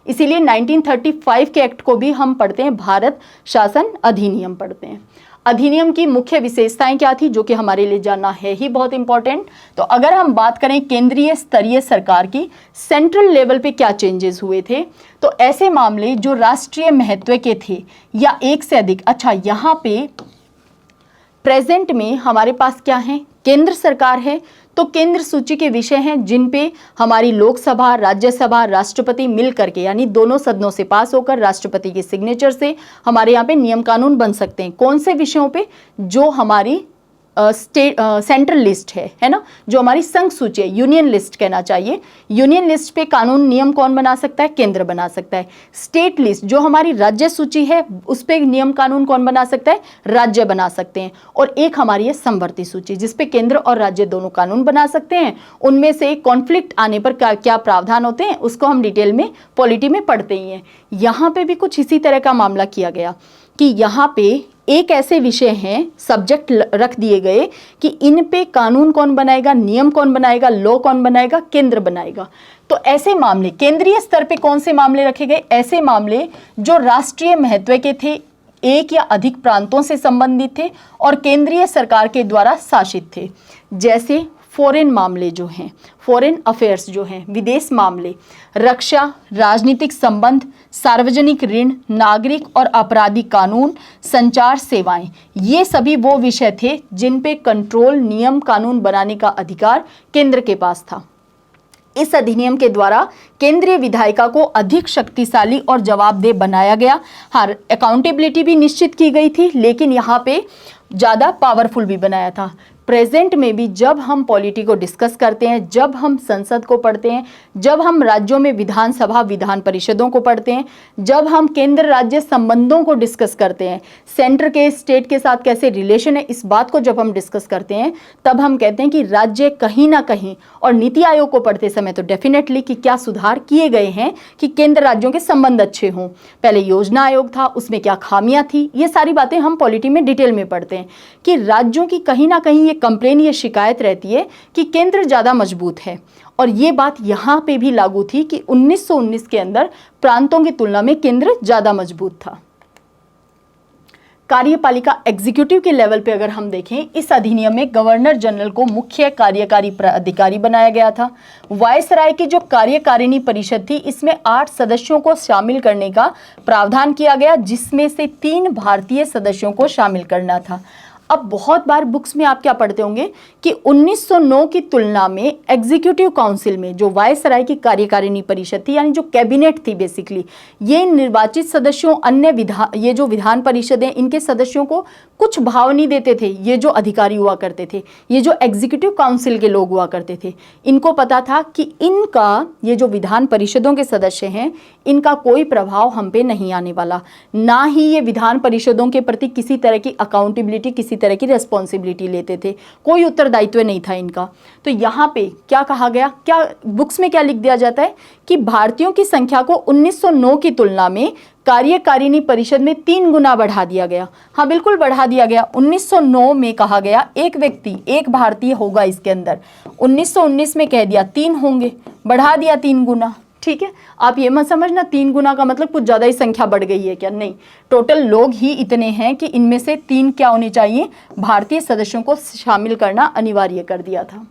[SPEAKER 1] इसीलिए 1935 के एक्ट को भी हम पढ़ते हैं भारत शासन अधिनियम पढ़ते हैं। अधिनियम की मुख्य विशेषताएं क्या थी, जो कि हमारे लिए जानना है ही बहुत इंपॉर्टेंट। तो अगर हम बात करें केंद्रीय स्तरीय सरकार की, सेंट्रल लेवल पे क्या चेंजेस हुए थे, तो ऐसे मामले जो राष्ट्रीय महत्व के थे या एक से अधिक, अच्छा यहाँ पे प्रेजेंट में हमारे पास क्या है? केंद्र सरकार है, तो केंद्र सूची के विषय हैं जिन पे हमारी लोकसभा, राज्यसभा, राष्ट्रपति मिल करके, यानी दोनों सदनों से पास होकर राष्ट्रपति के सिग्नेचर से हमारे यहाँ पे नियम कानून बन सकते हैं। कौन से विषयों पे? जो हमारी सेंट्रल लिस्ट है ना, जो हमारी संघ सूची है, यूनियन लिस्ट कहना चाहिए। यूनियन लिस्ट पे कानून नियम कौन बना सकता है? केंद्र बना सकता है। स्टेट लिस्ट जो हमारी राज्य सूची है, उस पे नियम कानून कौन बना सकता है? राज्य बना सकते हैं। और एक हमारी है समवर्ती सूची, जिसपे केंद्र और राज्य दोनों कानून बना सकते हैं। उनमें से कॉन्फ्लिक्ट आने पर क्या प्रावधान होते हैं, उसको हम डिटेल में पॉलिटी में पढ़ते ही हैं। यहाँ पे भी कुछ इसी तरह का मामला किया गया कि यहाँ पे एक ऐसे विषय हैं, सब्जेक्ट रख दिए गए कि इन पे कानून कौन बनाएगा, नियम कौन बनाएगा, लॉ कौन बनाएगा? केंद्र बनाएगा। तो ऐसे मामले केंद्रीय स्तर पे कौन से मामले रखे गए? ऐसे मामले जो राष्ट्रीय महत्व के थे, एक या अधिक प्रांतों से संबंधित थे और केंद्रीय सरकार के द्वारा शासित थे। जैसे फॉरेन मामले जो हैं, फॉरेन अफेयर्स जो हैं, विदेश मामले, रक्षा, राजनीतिक संबंध, सार्वजनिक ऋण, नागरिक और आपराधिक कानून, संचार सेवाएं, ये सभी वो विषय थे जिन पे कंट्रोल, नियम कानून बनाने का अधिकार केंद्र के पास था। इस अधिनियम के द्वारा केंद्रीय विधायिका को अधिक शक्तिशाली और जवाबदेह बनाया गया। हाँ, अकाउंटेबिलिटी भी निश्चित की गई थी, लेकिन यहाँ पे ज़्यादा पावरफुल भी बनाया था। प्रेजेंट में भी जब हम पॉलिटी को डिस्कस करते हैं, जब हम संसद को पढ़ते हैं, जब हम राज्यों में विधानसभा विधान परिषदों को पढ़ते हैं, जब हम केंद्र राज्य संबंधों को डिस्कस करते हैं, सेंटर के स्टेट के साथ कैसे रिलेशन है, इस बात को जब हम डिस्कस करते हैं, तब हम कहते हैं कि राज्य कहीं ना कहीं, और नीति आयोग को पढ़ते समय तो डेफिनेटली कि क्या सुधार किए गए हैं कि केंद्र राज्यों के संबंध अच्छे हों। पहले योजना आयोग था, उसमें क्या खामियां थी, ये सारी बातें हम पॉलिटी में डिटेल में पढ़ते हैं कि राज्यों की कहीं ना कहीं ये कंप्लेन, ये शिकायत रहती है कि केंद्र ज़्यादा मजबूत है। और ये बात यहाँ पे भी लागू थी कि 1919 के अंदर प्रांतों की तुलना में केंद्र ज़्यादा मजबूत था। कार्यपालिका एग्जीक्यूटिव के लेवल पे अगर हम देखें, इस अधिनियम में गवर्नर जनरल को मुख्य कार्यकारी अधिकारी बनाया गया था। वायसराय की जो कार्यकारिणी परिषद थी, इसमें 8 सदस्यों को शामिल करने का प्रावधान किया गया, जिसमें से 3 भारतीय सदस्यों को शामिल करना था। अब बहुत बार बुक्स में आप क्या पढ़ते होंगे कि 1909 की तुलना में एग्जीक्यूटिव काउंसिल में जो वायसराय की कार्यकारिणी परिषद थी, यानी जो कैबिनेट थी बेसिकली, ये निर्वाचित सदस्यों, अन्य ये जो विधान परिषद है, इनके सदस्यों को कुछ भाव नहीं देते थे। ये जो अधिकारी हुआ करते थे, ये जो एग्जीक्यूटिव काउंसिल के लोग हुआ करते थे, इनको पता था कि इनका, ये जो विधान परिषदों के सदस्य हैं, इनका कोई प्रभाव हम पे नहीं आने वाला, ना ही ये विधान परिषदों के प्रति किसी तरह की अकाउंटेबिलिटी, किसी तरह की रिस्पॉन्सिबिलिटी लेते थे, कोई उत्तरदायित्व नहीं था इनका। तो यहाँ पे क्या कहा गया, क्या बुक्स में क्या लिख दिया जाता है कि भारतीयों की संख्या को 1909 की तुलना में कार्यकारिणी परिषद में 3 गुना बढ़ा दिया गया। हाँ, बिल्कुल बढ़ा दिया गया। 1909 में कहा गया एक व्यक्ति, एक भारतीय होगा इसके अंदर, 1919 में कह दिया 3 होंगे, बढ़ा दिया 3 गुना। ठीक है, आप ये मत समझना 3 गुना का मतलब कुछ ज़्यादा ही संख्या बढ़ गई है क्या, नहीं, टोटल लोग ही इतने हैं कि इनमें से 3 क्या होने चाहिए, भारतीय सदस्यों को शामिल करना अनिवार्य कर दिया था।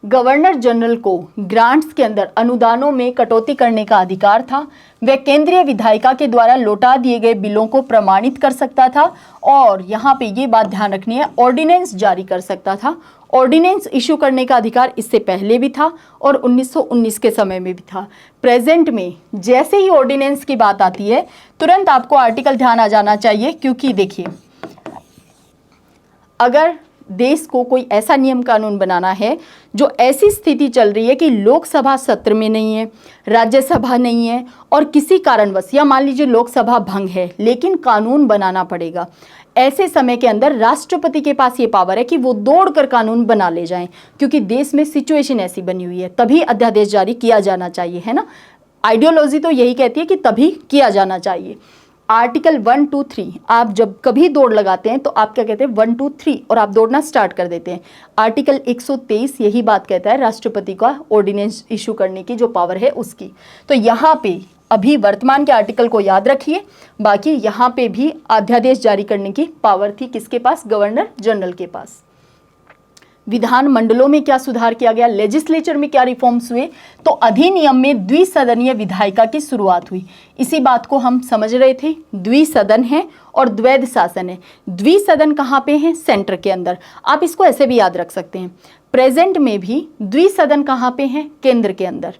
[SPEAKER 1] गवर्नर जनरल को ग्रांट्स के अंदर, अनुदानों में कटौती करने का अधिकार था। वह केंद्रीय विधायिका के द्वारा लौटा दिए गए बिलों को प्रमाणित कर सकता था, और यहाँ पे ये बात ध्यान रखनी है, ऑर्डिनेंस जारी कर सकता था। ऑर्डिनेंस इशू करने का अधिकार इससे पहले भी था और 1919 के समय में भी था। प्रेजेंट में जैसे ही ऑर्डिनेंस की बात आती है, तुरंत आपको आर्टिकल ध्यान आ जाना चाहिए, क्योंकि देखिए, अगर देश को कोई ऐसा नियम कानून बनाना है जो ऐसी स्थिति चल रही है कि लोकसभा सत्र में नहीं है, राज्यसभा नहीं है, और किसी कारणवश, या मान लीजिए लोकसभा भंग है लेकिन कानून बनाना पड़ेगा, ऐसे समय के अंदर राष्ट्रपति के पास ये पावर है कि वो दौड़कर कानून बना ले जाएं, क्योंकि देश में सिचुएशन ऐसी बनी हुई है, तभी अध्यादेश जारी किया जाना चाहिए, है ना। आइडियोलॉजी तो यही कहती है कि तभी किया जाना चाहिए। आर्टिकल 1, 2, 3, आप जब कभी दौड़ लगाते हैं तो आप क्या कहते हैं, 1, 2, 3, और आप दौड़ना स्टार्ट कर देते हैं। आर्टिकल 123 यही बात कहता है, राष्ट्रपति का ऑर्डिनेंस इशू करने की जो पावर है उसकी। तो यहाँ पे अभी वर्तमान के आर्टिकल को याद रखिए, बाकी यहाँ पे भी अध्यादेश जारी करने की पावर थी किसके पास, गवर्नर जनरल के पास। विधान मंडलों में क्या सुधार किया गया, लेजिस्लेचर में क्या रिफॉर्म्स हुए, तो अधिनियम में द्विसदनीय विधायिका की शुरुआत हुई। इसी बात को हम समझ रहे थे, द्विसदन है और द्वैध शासन है। द्विसदन कहाँ पे है, सेंटर के अंदर, आप इसको ऐसे भी याद रख सकते हैं। प्रेजेंट में भी द्विसदन कहाँ पे है, केंद्र के अंदर।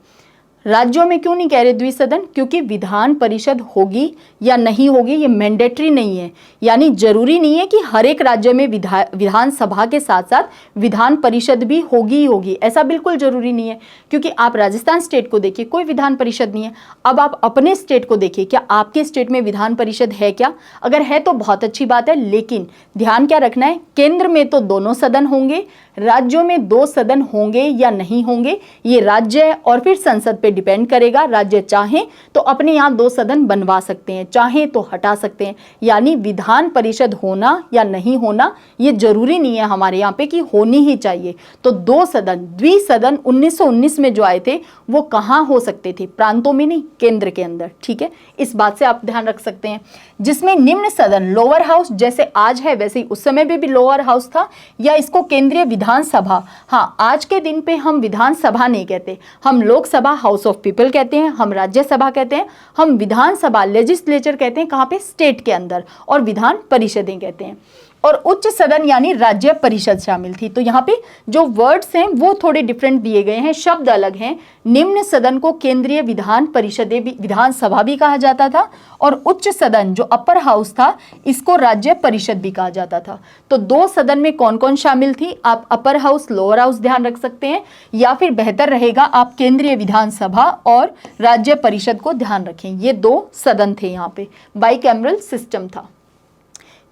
[SPEAKER 1] राज्यों में क्यों नहीं कह रहे द्विसदन? क्योंकि विधान परिषद होगी या नहीं होगी ये मैंडेटरी नहीं है, यानी जरूरी नहीं है कि हर एक राज्य में विधानसभा के साथ साथ विधान परिषद भी होगी ही होगी, ऐसा बिल्कुल जरूरी नहीं है। क्योंकि आप राजस्थान स्टेट को देखिए, कोई विधान परिषद नहीं है। अब आप अपने स्टेट को देखिए, क्या आपके स्टेट में विधान परिषद है क्या? अगर है तो बहुत अच्छी बात है, लेकिन ध्यान क्या रखना है, केंद्र में तो दोनों सदन होंगे, राज्यों में 2 सदन होंगे या नहीं होंगे ये राज्य और फिर संसद पे डिपेंड करेगा। राज्य चाहें तो अपने यहाँ 2 सदन बनवा सकते हैं, चाहें तो हटा सकते हैं। यानी विधान परिषद होना या नहीं होना ये जरूरी नहीं है हमारे यहाँ पे कि होनी ही चाहिए। तो 2 सदन, द्विसदन 1919 में जो आए थे वो कहाँ हो सकते थे? प्रांतों में नहीं, केंद्र के अंदर। ठीक है, इस बात से आप ध्यान रख सकते हैं। जिसमें निम्न सदन, लोअर हाउस जैसे आज है वैसे ही उस समय भी लोअर हाउस था, या इसको केंद्रीय विधानसभा, हाँ आज के दिन पे हम विधानसभा नहीं कहते, हम लोकसभा हाउस ऑफ पीपल कहते हैं, हम राज्यसभा कहते हैं, हम विधानसभा लेजिस्लेचर कहते हैं कहाँ पे? स्टेट के अंदर, और विधान परिषदें कहते हैं। और उच्च सदन यानी राज्य परिषद शामिल थी। तो यहाँ पे जो वर्ड्स हैं वो थोड़े डिफरेंट दिए गए हैं, शब्द अलग हैं। निम्न सदन को केंद्रीय विधान परिषदें भी, विधानसभा भी कहा जाता था, और उच्च सदन जो अपर हाउस था इसको राज्य परिषद भी कहा जाता था। तो 2 सदन में कौन कौन शामिल थी? आप अपर हाउस, लोअर हाउस ध्यान रख सकते हैं, या फिर बेहतर रहेगा आप केंद्रीय विधानसभा और राज्य परिषद को ध्यान रखें। ये 2 सदन थे, यहाँ पे बाइकैमरल सिस्टम था।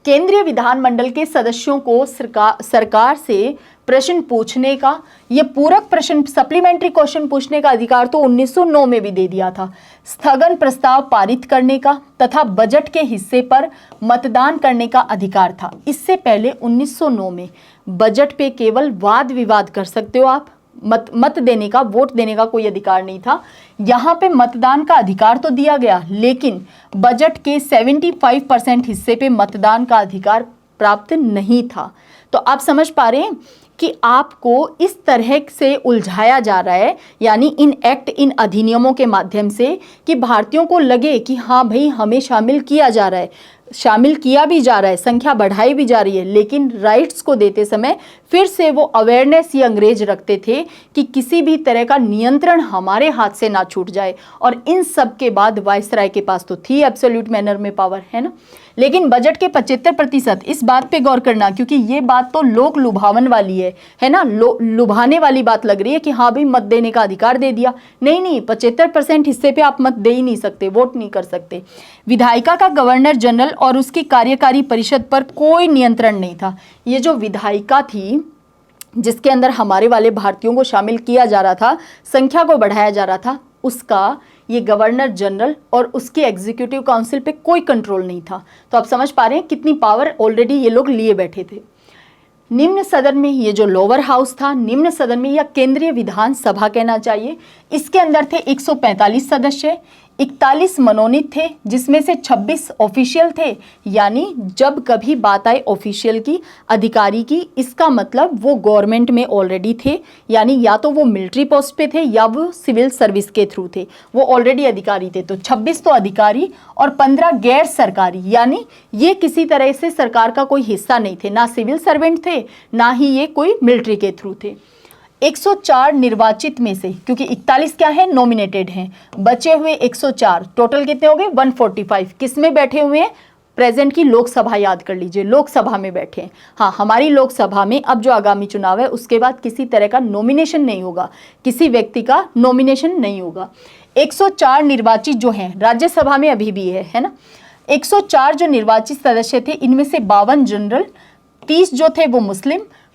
[SPEAKER 1] केंद्रीय विधानमंडल के सदस्यों को सरकार से प्रश्न पूछने का, ये पूरक प्रश्न, सप्लीमेंट्री क्वेश्चन पूछने का अधिकार तो 1909 में भी दे दिया था। स्थगन प्रस्ताव पारित करने का तथा बजट के हिस्से पर मतदान करने का अधिकार था। इससे पहले 1909 में बजट पे केवल वाद विवाद कर सकते हो आप, मत देने का, वोट देने का कोई अधिकार नहीं था। यहाँ पे मतदान का अधिकार तो दिया गया, लेकिन बजट के 75% हिस्से पे मतदान का अधिकार प्राप्त नहीं था। तो आप समझ पा रहे हैं कि आपको इस तरह से उलझाया जा रहा है, यानी इन एक्ट, इन अधिनियमों के माध्यम से, कि भारतीयों को लगे कि हाँ भाई हमें शामिल किया जा रहा है, शामिल किया भी जा रहा है, संख्या बढ़ाई भी जा रही है, लेकिन राइट्स को देते समय फिर से वो अवेयरनेस ये अंग्रेज रखते थे कि किसी भी तरह का नियंत्रण हमारे हाथ से ना छूट जाए। और इन सब के बाद वायसराय के पास तो थी एब्सोल्यूट मैनर में पावर, है ना, लेकिन बजट के 75%, इस बात पे गौर करना, क्योंकि ये बात तो लोक लुभावन वाली है ना, लुभाने वाली बात लग रही है कि हाँ भाई मत देने का अधिकार दे दिया। नहीं, 75% हिस्से पे आप मत दे ही नहीं सकते, वोट नहीं कर सकते। विधायिका का गवर्नर जनरल और उसकी कार्यकारी परिषद पर कोई नियंत्रण नहीं था। ये जो विधायिका थी जिसके अंदर हमारे वाले भारतीयों को शामिल किया जा रहा था, संख्या को बढ़ाया जा रहा था, उसका ये गवर्नर जनरल और उसके एग्जीक्यूटिव काउंसिल पे कोई कंट्रोल नहीं था। तो आप समझ पा रहे हैं कितनी पावर ऑलरेडी ये लोग लिए बैठे थे। निम्न सदन में, ये जो लोअर हाउस था, निम्न सदन में या केंद्रीय विधानसभा कहना चाहिए, इसके अंदर थे 145 सदस्य, 41 मनोनीत थे, जिसमें से 26 ऑफिशियल थे। यानी जब कभी बात आए ऑफिशियल की, अधिकारी की, इसका मतलब वो गवर्नमेंट में ऑलरेडी थे, यानी या तो वो मिलिट्री पोस्ट पे थे या वो सिविल सर्विस के थ्रू थे, वो ऑलरेडी अधिकारी थे। तो 26 तो अधिकारी और 15 गैर सरकारी, यानी ये किसी तरह से सरकार का कोई हिस्सा नहीं थे, ना सिविल सर्वेंट थे ना ही ये कोई मिलिट्री के थ्रू थे। 104 निर्वाचित में से, क्योंकि 41 क्या है, नॉमिनेटेड हैं, बचे हुए 104, टोटल कितने हो गए 145, किस में बैठे हुए हैं, प्रेजेंट की लोकसभा याद कर लीजिए, लोकसभा में बैठे हैं। हाँ, हमारी लोकसभा में अब जो आगामी चुनाव है उसके बाद किसी तरह का नॉमिनेशन नहीं होगा, किसी व्यक्ति का नॉमिनेशन नहीं होगा। 104 निर्वाचित जो हैं, राज्यसभा में अभी भी है ना, 104 जो निर्वाचित सदस्य थे, इनमें से 52 जनरल, 30 जो थे वो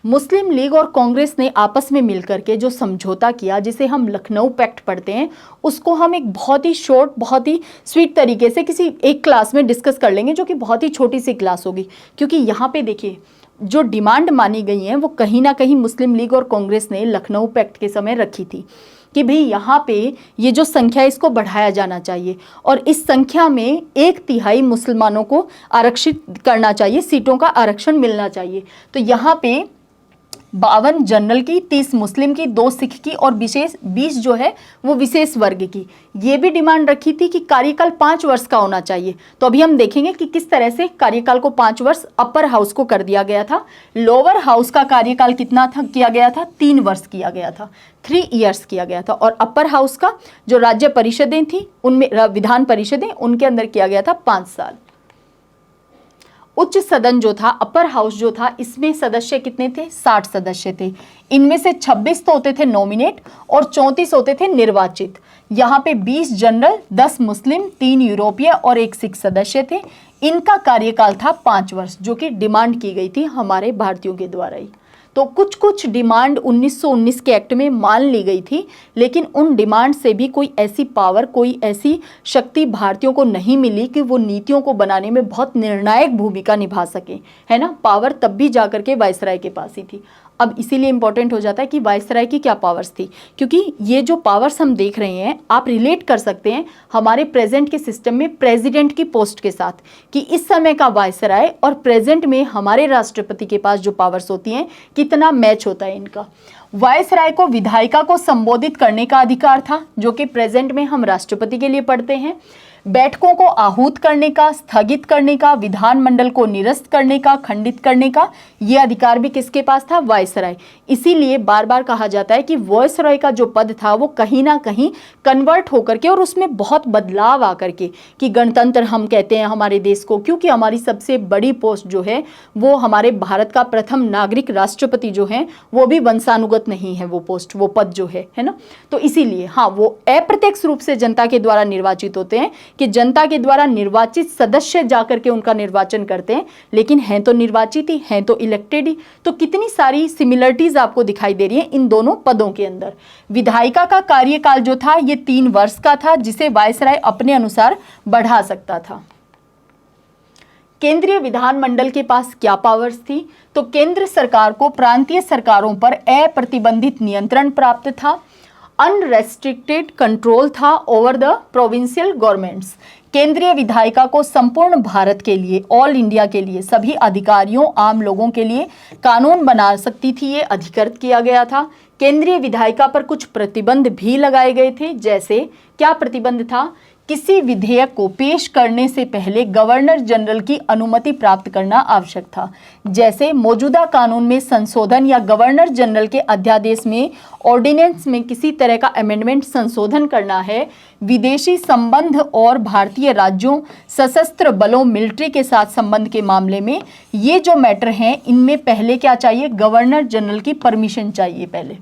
[SPEAKER 1] मुस्लिम लीग और कांग्रेस ने आपस में मिलकर के जो समझौता किया, जिसे हम लखनऊ पैक्ट पढ़ते हैं, उसको हम एक बहुत ही शॉर्ट, बहुत ही स्वीट तरीके से किसी एक क्लास में डिस्कस कर लेंगे, जो कि बहुत ही छोटी सी क्लास होगी। क्योंकि यहाँ पे देखिए जो डिमांड मानी गई है वो कहीं ना कहीं मुस्लिम लीग और कांग्रेस ने लखनऊ पैक्ट के समय रखी थी कि भाई यहाँ पे ये जो संख्या है इसको बढ़ाया जाना चाहिए, और इस संख्या में 1/3 मुसलमानों को आरक्षित करना चाहिए, सीटों का आरक्षण मिलना चाहिए। तो यहाँ पे 52 जनरल की, 30 मुस्लिम की, 2 सिख की और विशेष 20 जो है वो विशेष वर्ग की। ये भी डिमांड रखी थी कि कार्यकाल 5 वर्ष का होना चाहिए। तो अभी हम देखेंगे कि किस तरह से कार्यकाल को 5 वर्ष अपर हाउस को कर दिया गया था। लोअर हाउस का कार्यकाल कितना था किया गया था, 3 वर्ष किया गया था, 3 ईयर्स किया गया था। और अपर हाउस का जो राज्य परिषदें थी उनमें, विधान परिषदें, उनके अंदर किया गया था 5 साल। उच्च सदन जो था, अपर हाउस जो था, इसमें सदस्य कितने थे, 60 सदस्य थे। इनमें से 26 तो होते थे नॉमिनेट और 34 होते थे निर्वाचित। यहाँ पे 20 जनरल, 10 मुस्लिम, 3 यूरोपीय और 1 सिख सदस्य थे। इनका कार्यकाल था 5 वर्ष, जो कि डिमांड की गई थी हमारे भारतीयों के द्वारा ही। तो कुछ कुछ डिमांड 1919 के एक्ट में मान ली गई थी, लेकिन उन डिमांड से भी कोई ऐसी पावर, कोई ऐसी शक्ति भारतीयों को नहीं मिली कि वो नीतियों को बनाने में बहुत निर्णायक भूमिका निभा सके, है ना। पावर तब भी जाकर के वायसराय के पास ही थी। अब इसीलिए इंपॉर्टेंट हो जाता है कि वायसराय की क्या पावर्स थी, क्योंकि ये जो पावर्स हम देख रहे हैं आप रिलेट कर सकते हैं हमारे प्रेजेंट के सिस्टम में प्रेसिडेंट की पोस्ट के साथ, कि इस समय का वायसराय और प्रेजेंट में हमारे राष्ट्रपति के पास जो पावर्स होती हैं कितना मैच होता है इनका। वायसराय को विधायिका को संबोधित करने का अधिकार था, जो कि प्रेजेंट में हम राष्ट्रपति के लिए पढ़ते हैं। बैठकों को आहूत करने का, स्थगित करने का, विधानमंडल को निरस्त करने का, खंडित करने का, यह अधिकार भी किसके पास था, वायसराय। इसीलिए बार बार कहा जाता है कि वायसराय का जो पद था वो कहीं ना कहीं कन्वर्ट होकर के, और उसमें बहुत बदलाव आकर के, कि गणतंत्र हम कहते हैं हमारे देश को, क्योंकि हमारी सबसे बड़ी पोस्ट जो है वो हमारे भारत का प्रथम नागरिक राष्ट्रपति जो है वो भी वंशानुगत नहीं है, वो पोस्ट, वो पद जो है ना। तो इसीलिए हाँ, वो अप्रत्यक्ष रूप से जनता के द्वारा निर्वाचित होते हैं, कि जनता के द्वारा निर्वाचित सदस्य जाकर के उनका निर्वाचन करते हैं, लेकिन हैं तो निर्वाचित ही, हैं तो इलेक्टेड ही। तो कितनी सारी सिमिलरिटीज आपको दिखाई दे रही है इन दोनों पदों के अंदर। विधायिका का कार्यकाल जो था ये 3 वर्ष का था, जिसे वायसराय अपने अनुसार बढ़ा सकता था। केंद्रीय विधानमंडल के पास क्या पावर्स थी, तो केंद्र सरकार को प्रांतीय सरकारों पर अप्रतिबंधित नियंत्रण प्राप्त था। अनरेस्ट्रिक्टेड कंट्रोल था ओवर द प्रोविंशियल गवर्नमेंट्स। केंद्रीय विधायिका को संपूर्ण भारत के लिए, ऑल इंडिया के लिए, सभी अधिकारियों, आम लोगों के लिए कानून बना सकती थी, ये अधिकृत किया गया था। केंद्रीय विधायिका पर कुछ प्रतिबंध भी लगाए गए थे। जैसे क्या प्रतिबंध था, किसी विधेयक को पेश करने से पहले गवर्नर जनरल की अनुमति प्राप्त करना आवश्यक था। जैसे मौजूदा कानून में संशोधन या गवर्नर जनरल के अध्यादेश में, ऑर्डिनेंस में किसी तरह का अमेंडमेंट, संशोधन करना है, विदेशी संबंध और भारतीय राज्यों, सशस्त्र बलों, मिलिट्री के साथ संबंध के मामले में, ये जो मैटर हैं इनमें पहले क्या चाहिए, गवर्नर जनरल की परमिशन चाहिए। पहले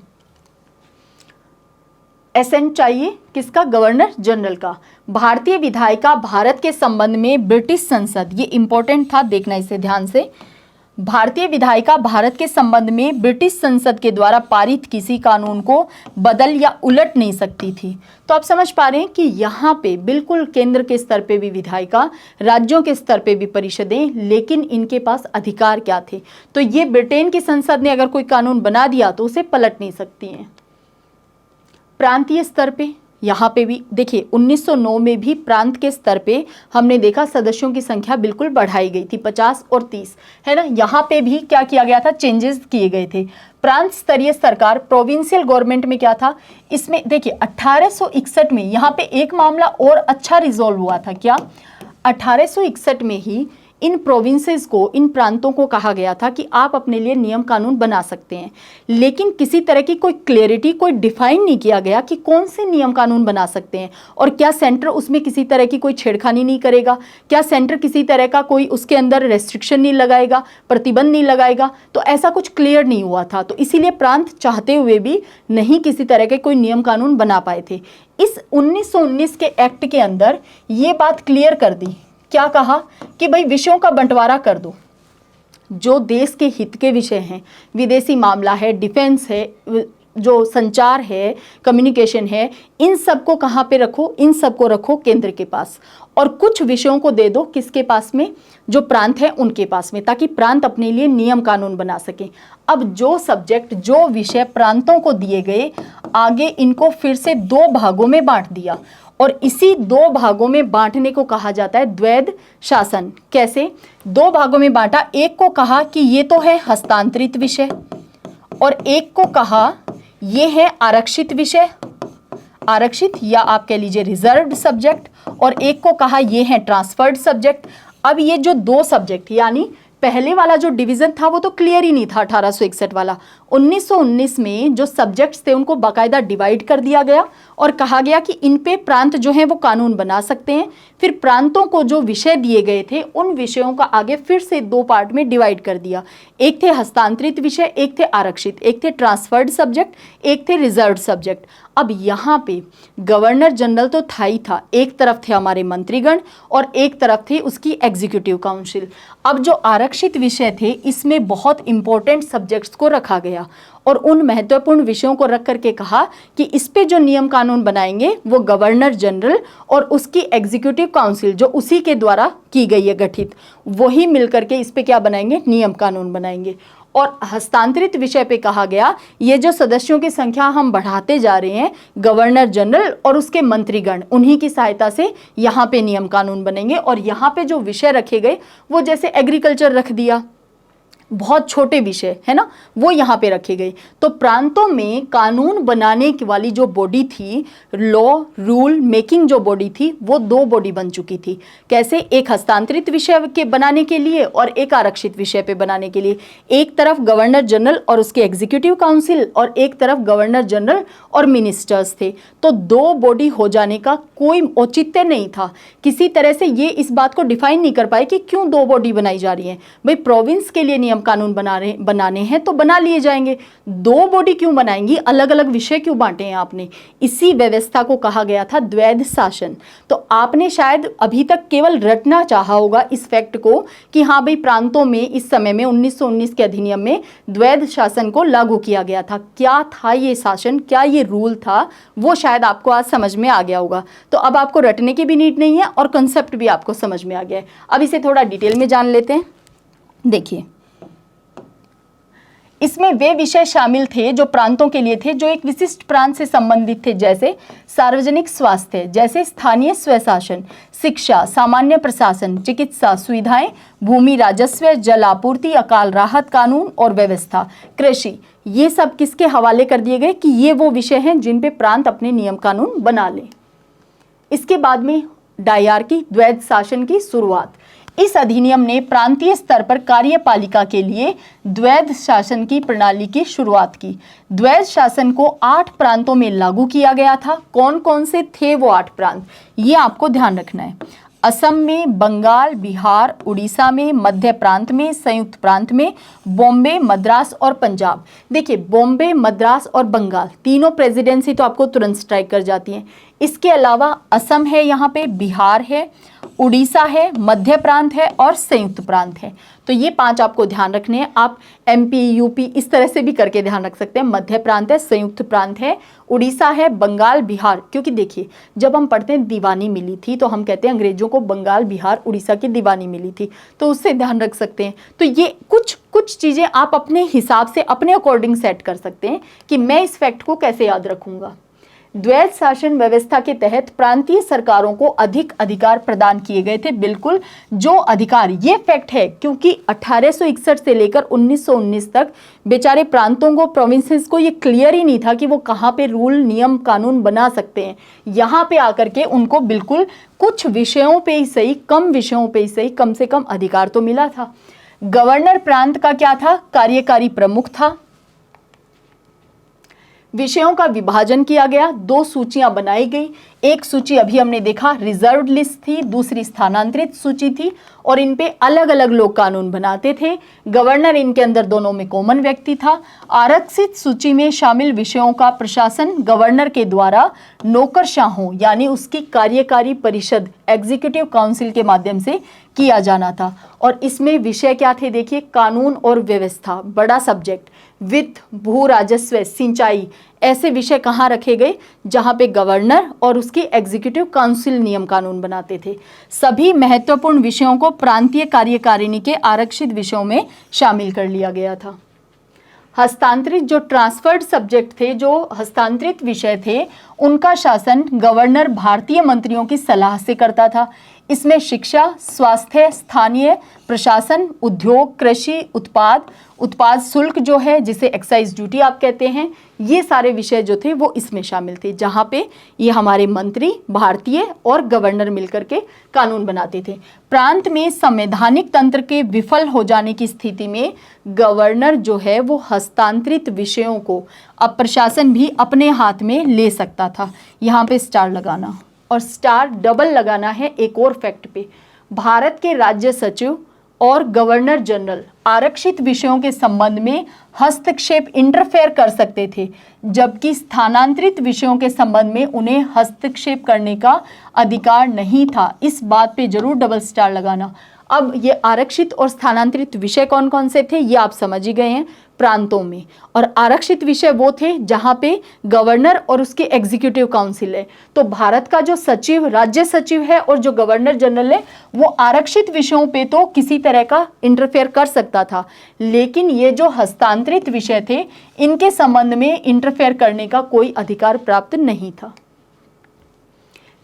[SPEAKER 1] एसेंट चाहिए, किसका, गवर्नर जनरल का। भारतीय विधायिका भारत के संबंध में ब्रिटिश संसद, ये इंपॉर्टेंट था, देखना इसे ध्यान से। भारतीय विधायिका भारत के संबंध में ब्रिटिश संसद के द्वारा पारित किसी कानून को बदल या उलट नहीं सकती थी। तो आप समझ पा रहे हैं कि यहाँ पे बिल्कुल केंद्र के स्तर पे भी विधायिका, राज्यों के स्तर पे भी परिषदें, लेकिन इनके पास अधिकार क्या थे, तो ये ब्रिटेन की संसद ने अगर कोई कानून बना दिया तो उसे पलट नहीं सकती हैं। प्रांतीय स्तर पे यहाँ पे भी देखिए 1909 में भी प्रांत के स्तर पे हमने देखा सदस्यों की संख्या बिल्कुल बढ़ाई गई थी, 50 और 30, है ना। यहाँ पे भी क्या किया गया था, चेंजेस किए गए थे। प्रांत स्तरीय सरकार, प्रोविंशियल गवर्नमेंट में क्या था, इसमें देखिए 1861 में यहाँ पे एक मामला और अच्छा रिजोल्व हुआ था। क्या, 1861 में ही इन प्रोविंसेस को, इन प्रांतों को कहा गया था कि आप अपने लिए नियम कानून बना सकते हैं, लेकिन किसी तरह की कोई क्लैरिटी, कोई डिफाइन नहीं किया गया कि कौन से नियम कानून बना सकते हैं, और क्या सेंटर उसमें किसी तरह की कोई छेड़खानी नहीं करेगा, क्या सेंटर किसी तरह का कोई उसके अंदर रेस्ट्रिक्शन नहीं लगाएगा, प्रतिबंध नहीं लगाएगा। तो ऐसा कुछ क्लियर नहीं हुआ था, तो इसीलिए प्रांत चाहते हुए भी नहीं किसी तरह के कोई नियम कानून बना पाए थे। इस 1919 के एक्ट के अंदर ये बात क्लियर कर दी, क्या कहा कि भाई विषयों का बंटवारा कर दो, जो देश के हित के विषय हैं, विदेशी मामला है, डिफेंस है, जो संचार है, कम्युनिकेशन है, इन सब को कहाँ पे रखो, इन सब को रखो केंद्र के पास, और कुछ विषयों को दे दो किसके पास में, जो प्रांत है उनके पास में, ताकि प्रांत अपने लिए नियम कानून बना सकें। अब जो सब्जेक्ट, जो विषय प्रांतों को दिए गए, आगे इनको फिर से 2 भागों में बांट दिया, और इसी 2 भागों में बांटने को कहा जाता है द्वैध शासन। कैसे 2 भागों में बांटा, एक को कहा कि ये तो है हस्तांतरित विषय, और एक को कहा ये है आरक्षित विषय, आरक्षित या आप कह लीजिए रिजर्व्ड सब्जेक्ट, और एक को कहा ये है ट्रांसफर्ड सब्जेक्ट। अब ये जो दो सब्जेक्ट, यानी पहले वाला जो डिवीजन था वो तो क्लियर ही नहीं था 1861 वाला, 1919 में जो सब्जेक्ट्स थे उनको बाकायदा डिवाइड कर दिया गया और कहा गया कि इन पे प्रांत जो हैं वो कानून बना सकते हैं। फिर प्रांतों को जो विषय दिए गए थे उन विषयों का आगे फिर से दो पार्ट में डिवाइड कर दिया, एक थे हस्तांतरित विषय, एक थे आरक्षित, एक थे ट्रांसफर्ड सब्जेक्ट, एक थे रिजर्व्ड सब्जेक्ट। अब यहाँ पे गवर्नर जनरल तो था ही था, एक तरफ थे हमारे मंत्रीगण और एक तरफ थे उसकी एग्जीक्यूटिव काउंसिल। अब जो आरक्षित विषय थे इसमें बहुत इंपॉर्टेंट सब्जेक्ट्स को रखा गया और उन महत्वपूर्ण विषयों को रख करके कहा कि इस पे जो नियम कानून बनाएंगे वो गवर्नर जनरल और उसकी एग्जीक्यूटिव काउंसिल जो उसी के द्वारा की गई है गठित, वही मिलकर के इस पे क्या बनाएंगे, नियम कानून बनाएंगे। और हस्तांतरित विषय पे कहा गया ये जो सदस्यों की संख्या हम बढ़ाते जा रहे हैं, गवर्नर जनरल और उसके मंत्रीगण उन्हीं की सहायता से यहाँ पे नियम कानून बनेंगे। और यहाँ पे जो विषय रखे गए वो जैसे एग्रीकल्चर रख दिया, बहुत छोटे विषय है ना, वो यहाँ पे रखे गए। तो प्रांतों में कानून बनाने वाली जो बॉडी थी, लॉ रूल मेकिंग जो बॉडी थी, वो दो बॉडी बन चुकी थी। कैसे? एक हस्तांतरित विषय के बनाने के लिए और एक आरक्षित विषय पे बनाने के लिए। एक तरफ गवर्नर जनरल और उसके एग्जीक्यूटिव काउंसिल और एक तरफ गवर्नर जनरल और मिनिस्टर्स थे। तो दो बॉडी हो जाने का कोई औचित्य नहीं था। किसी तरह से ये इस बात को डिफाइन नहीं कर पाए कि क्यों दो बॉडी बनाई जा रही है। भाई प्रोविंस के लिए नियम कानून बनाने हैं तो बना लिए जाएंगे, दो बॉडी क्यों बनाएंगी, अलग अलग विषय क्यों बांटे हैं आपने। इसी व्यवस्था को कहा गया था द्वैध शासन। तो आपने शायद अभी तक केवल रटना चाहा होगा इस फैक्ट को कि हाँ भाई प्रांतों में इस समय में 1919 के अधिनियम में द्वैध शासन को लागू किया गया था। क्या था ये शासन, क्या ये रूल था, वो शायद आपको आज समझ में आ गया होगा। तो अब आपको रटने की भी नीड नहीं है और कंसेप्ट भी आपको समझ में आ गया है। अब इसे थोड़ा डिटेल में जान लेते हैं। देखिए इसमें वे विषय शामिल थे जो प्रांतों के लिए थे, जो एक विशिष्ट प्रांत से संबंधित थे, जैसे सार्वजनिक स्वास्थ्य, जैसे स्थानीय स्वशासन, शिक्षा, सामान्य प्रशासन, चिकित्सा सुविधाएं, भूमि राजस्व, जल आपूर्ति, अकाल राहत कानून और व्यवस्था, कृषि। ये सब किसके हवाले कर दिए गए कि ये वो विषय हैं जिन पे प्रांत अपने नियम कानून बना लें। इसके बाद में डायरकी, द्वैध शासन की शुरुआत। इस अधिनियम ने प्रांतीय स्तर पर कार्यपालिका के लिए द्वैध शासन की प्रणाली की शुरुआत की। द्वैध शासन को 8 प्रांतों में लागू किया गया था। कौन कौन से थे वो 8 प्रांत, ये आपको ध्यान रखना है। असम में, बंगाल, बिहार, उड़ीसा में, मध्य प्रांत में, संयुक्त प्रांत में, बॉम्बे, मद्रास और पंजाब। देखिए बॉम्बे, मद्रास और बंगाल तीनों प्रेसिडेंसी तो आपको तुरंत स्ट्राइक कर जाती हैं। इसके अलावा असम है, यहाँ पे बिहार है, उड़ीसा है, मध्य प्रांत है और संयुक्त प्रांत है। तो ये 5 आपको ध्यान रखने हैं। आप MP, UP इस तरह से भी करके ध्यान रख सकते हैं। मध्य प्रांत है, संयुक्त प्रांत है, उड़ीसा है, बंगाल, बिहार। क्योंकि देखिए जब हम पढ़ते हैं दीवानी मिली थी तो हम कहते हैं अंग्रेजों को बंगाल, बिहार, उड़ीसा की दीवानी मिली थी, तो उससे ध्यान रख सकते हैं। तो ये कुछ चीज़ें आप अपने हिसाब से अपने अकॉर्डिंग सेट कर सकते हैं कि मैं इस फैक्ट को कैसे याद रखूंगा। द्वैध शासन व्यवस्था के तहत प्रांतीय सरकारों को अधिक अधिकार प्रदान किए गए थे। बिल्कुल जो अधिकार, ये फैक्ट है क्योंकि 1861 से लेकर 1919 तक बेचारे प्रांतों को, प्रोविंसेस को ये क्लियर ही नहीं था कि वो कहाँ पे रूल, नियम, कानून बना सकते हैं। यहाँ पे आकर के उनको बिल्कुल कुछ विषयों पे ही सही, कम विषयों पे ही सही, कम से कम अधिकार तो मिला था। गवर्नर प्रांत का क्या था? कार्यकारी प्रमुख था। विषयों का विभाजन किया गया, 2 सूचियां बनाई गई। एक सूची अभी हमने देखा रिजर्व्ड लिस्ट थी, दूसरी स्थानांतरित सूची थी और इन पे अलग अलग लोग कानून बनाते थे। गवर्नर इनके अंदर दोनों में कॉमन व्यक्ति था। आरक्षित सूची में शामिल विषयों का प्रशासन गवर्नर के द्वारा नौकरशाहों यानी उसकी कार्यकारी परिषद एग्जीक्यूटिव काउंसिल के माध्यम से किया जाना था। और इसमें विषय क्या थे? देखिए कानून और व्यवस्था, बड़ा सब्जेक्ट, वित्त, भू राजस्व, सिंचाई, ऐसे विषय कहाँ रखे गए? जहाँ पे गवर्नर और उसकी एग्जीक्यूटिव काउंसिल नियम कानून बनाते थे। सभी महत्वपूर्ण विषयों को प्रांतीय कार्यकारिणी के आरक्षित विषयों में शामिल कर लिया गया था। हस्तांतरित जो ट्रांसफर्ड सब्जेक्ट थे, जो हस्तांतरित विषय थे, उनका शासन गवर्नर भारतीय मंत्रियों की सलाह से करता था। इसमें शिक्षा, स्वास्थ्य, स्थानीय प्रशासन, उद्योग, कृषि, उत्पाद शुल्क जो है जिसे एक्साइज ड्यूटी आप कहते हैं, ये सारे विषय जो थे वो इसमें शामिल थे, जहाँ पे ये हमारे मंत्री, भारतीय और गवर्नर मिलकर के कानून बनाते थे। प्रांत में संवैधानिक तंत्र के विफल हो जाने की स्थिति में गवर्नर जो है वो हस्तांतरित विषयों को अब प्रशासन भी अपने हाथ में ले सकता था। यहाँ पे स्टार लगाना और स्टार डबल लगाना है एक और फैक्ट पे। भारत के राज्य सचिव और गवर्नर जनरल आरक्षित विषयों के संबंध में हस्तक्षेप इंटरफेयर कर सकते थे, जबकि स्थानांतरित विषयों के संबंध में उन्हें हस्तक्षेप करने का अधिकार नहीं था। इस बात पे जरूर डबल स्टार लगाना। अब ये आरक्षित और स्थानांतरित विषय कौन कौन से थे ये आप समझ ही गए हैं, प्रांतों में। और आरक्षित विषय वो थे जहां पे गवर्नर और उसके एग्जीक्यूटिव काउंसिल है। तो भारत का जो सचिव, राज्य सचिव है और जो गवर्नर जनरल है वो आरक्षित विषयों पे तो किसी तरह का इंटरफेयर कर सकता था, लेकिन ये जो हस्तांतरित विषय थे इनके संबंध में इंटरफेयर करने का कोई अधिकार प्राप्त नहीं था।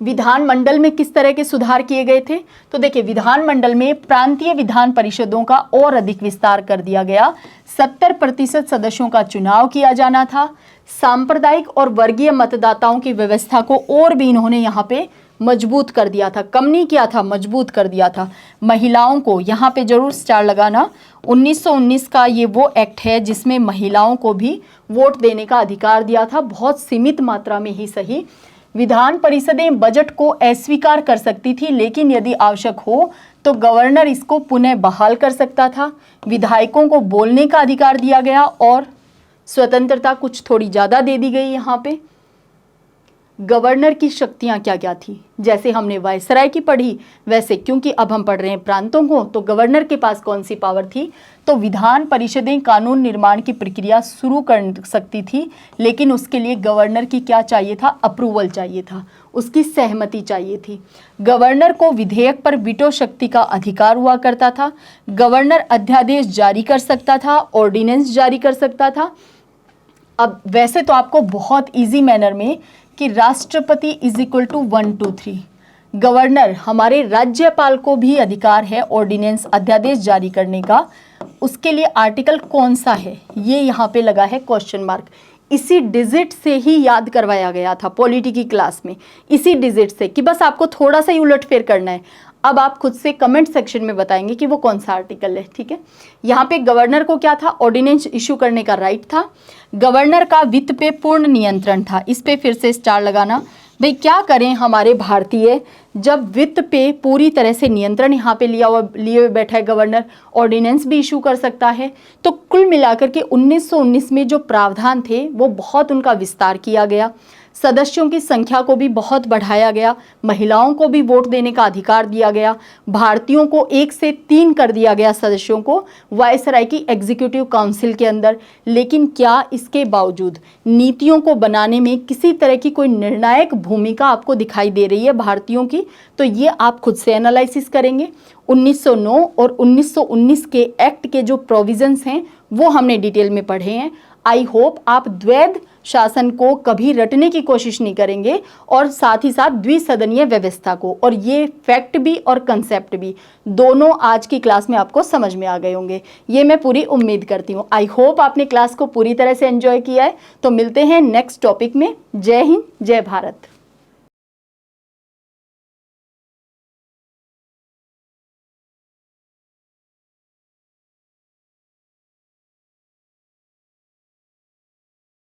[SPEAKER 1] विधानमंडल में किस तरह के सुधार किए गए थे? तो देखिए, विधानमंडल में प्रांतीय विधान परिषदों का और अधिक विस्तार कर दिया गया। 70% सदस्यों का चुनाव किया जाना था। सांप्रदायिक और वर्गीय मतदाताओं की व्यवस्था को और भी इन्होंने यहाँ पे मजबूत कर दिया था, कम नहीं किया था, मजबूत कर दिया था। महिलाओं को यहाँ पे जरूर स्टार लगाना। 1919 का ये वो एक्ट है जिसमें महिलाओं को भी वोट देने का अधिकार दिया था, बहुत सीमित मात्रा में ही सही। विधान परिषदें बजट को अस्वीकार कर सकती थी, लेकिन यदि आवश्यक हो तो गवर्नर इसको पुनः बहाल कर सकता था। विधायकों को बोलने का अधिकार दिया गया और स्वतंत्रता कुछ थोड़ी ज़्यादा दे दी गई। यहाँ पे गवर्नर की शक्तियाँ क्या क्या थी, जैसे हमने वायसराय की पढ़ी, वैसे क्योंकि अब हम पढ़ रहे हैं प्रांतों को, तो गवर्नर के पास कौन सी पावर थी? तो विधान परिषदें कानून निर्माण की प्रक्रिया शुरू कर सकती थी, लेकिन उसके लिए गवर्नर की क्या चाहिए था? अप्रूवल चाहिए था, उसकी सहमति चाहिए थी। गवर्नर को विधेयक पर वीटो शक्ति का अधिकार हुआ करता था। गवर्नर अध्यादेश जारी कर सकता था, ऑर्डिनेंस जारी कर सकता था। अब वैसे तो आपको बहुत ईजी मैनर में कि राष्ट्रपति इज इक्वल टू 1 2 3, गवर्नर हमारे राज्यपाल को भी अधिकार है ऑर्डिनेंस, अध्यादेश जारी करने का। उसके लिए आर्टिकल कौन सा है ये यहाँ पे लगा है क्वेश्चन मार्क। इसी डिजिट से ही याद करवाया गया था पॉलिटी की क्लास में, इसी डिजिट से, कि बस आपको थोड़ा सा ही उलटफेर करना है। अब आप खुद से कमेंट सेक्शन में बताएंगे कि वो कौन सा आर्टिकल है, ठीक है। यहाँ पे गवर्नर को क्या था? ऑर्डिनेंस इशू करने का राइट था। गवर्नर का वित्त पे पूर्ण नियंत्रण था, इस पे फिर से स्टार लगाना। भाई क्या करें हमारे भारतीय, जब वित्त पे पूरी तरह से नियंत्रण यहाँ पे लिए हुए बैठा है गवर्नर, ऑर्डिनेंस भी इशू कर सकता है। तो कुल मिलाकर के 1919 में जो प्रावधान थे वो बहुत उनका विस्तार किया गया। सदस्यों की संख्या को भी बहुत बढ़ाया गया। महिलाओं को भी वोट देने का अधिकार दिया गया। भारतीयों को 1 से 3 कर दिया गया सदस्यों को वायसराय की एग्जीक्यूटिव काउंसिल के अंदर। लेकिन क्या इसके बावजूद नीतियों को बनाने में किसी तरह की कोई निर्णायक भूमिका आपको दिखाई दे रही है भारतीयों की? तो ये आप खुद से एनालिसिस करेंगे। 1909 और 1919 के एक्ट के जो प्रोविजंस हैं वो हमने डिटेल में पढ़े हैं। आई होप आप द्वैध शासन को कभी रटने की कोशिश नहीं करेंगे और साथ ही साथ द्विसदनीय व्यवस्था को, और ये फैक्ट भी और कंसेप्ट भी दोनों आज की क्लास में आपको समझ में आ गए होंगे, ये मैं पूरी उम्मीद करती हूँ। आई होप आपने क्लास को पूरी तरह से एंजॉय किया है। तो मिलते हैं नेक्स्ट टॉपिक में। जय हिंद, जय भारत।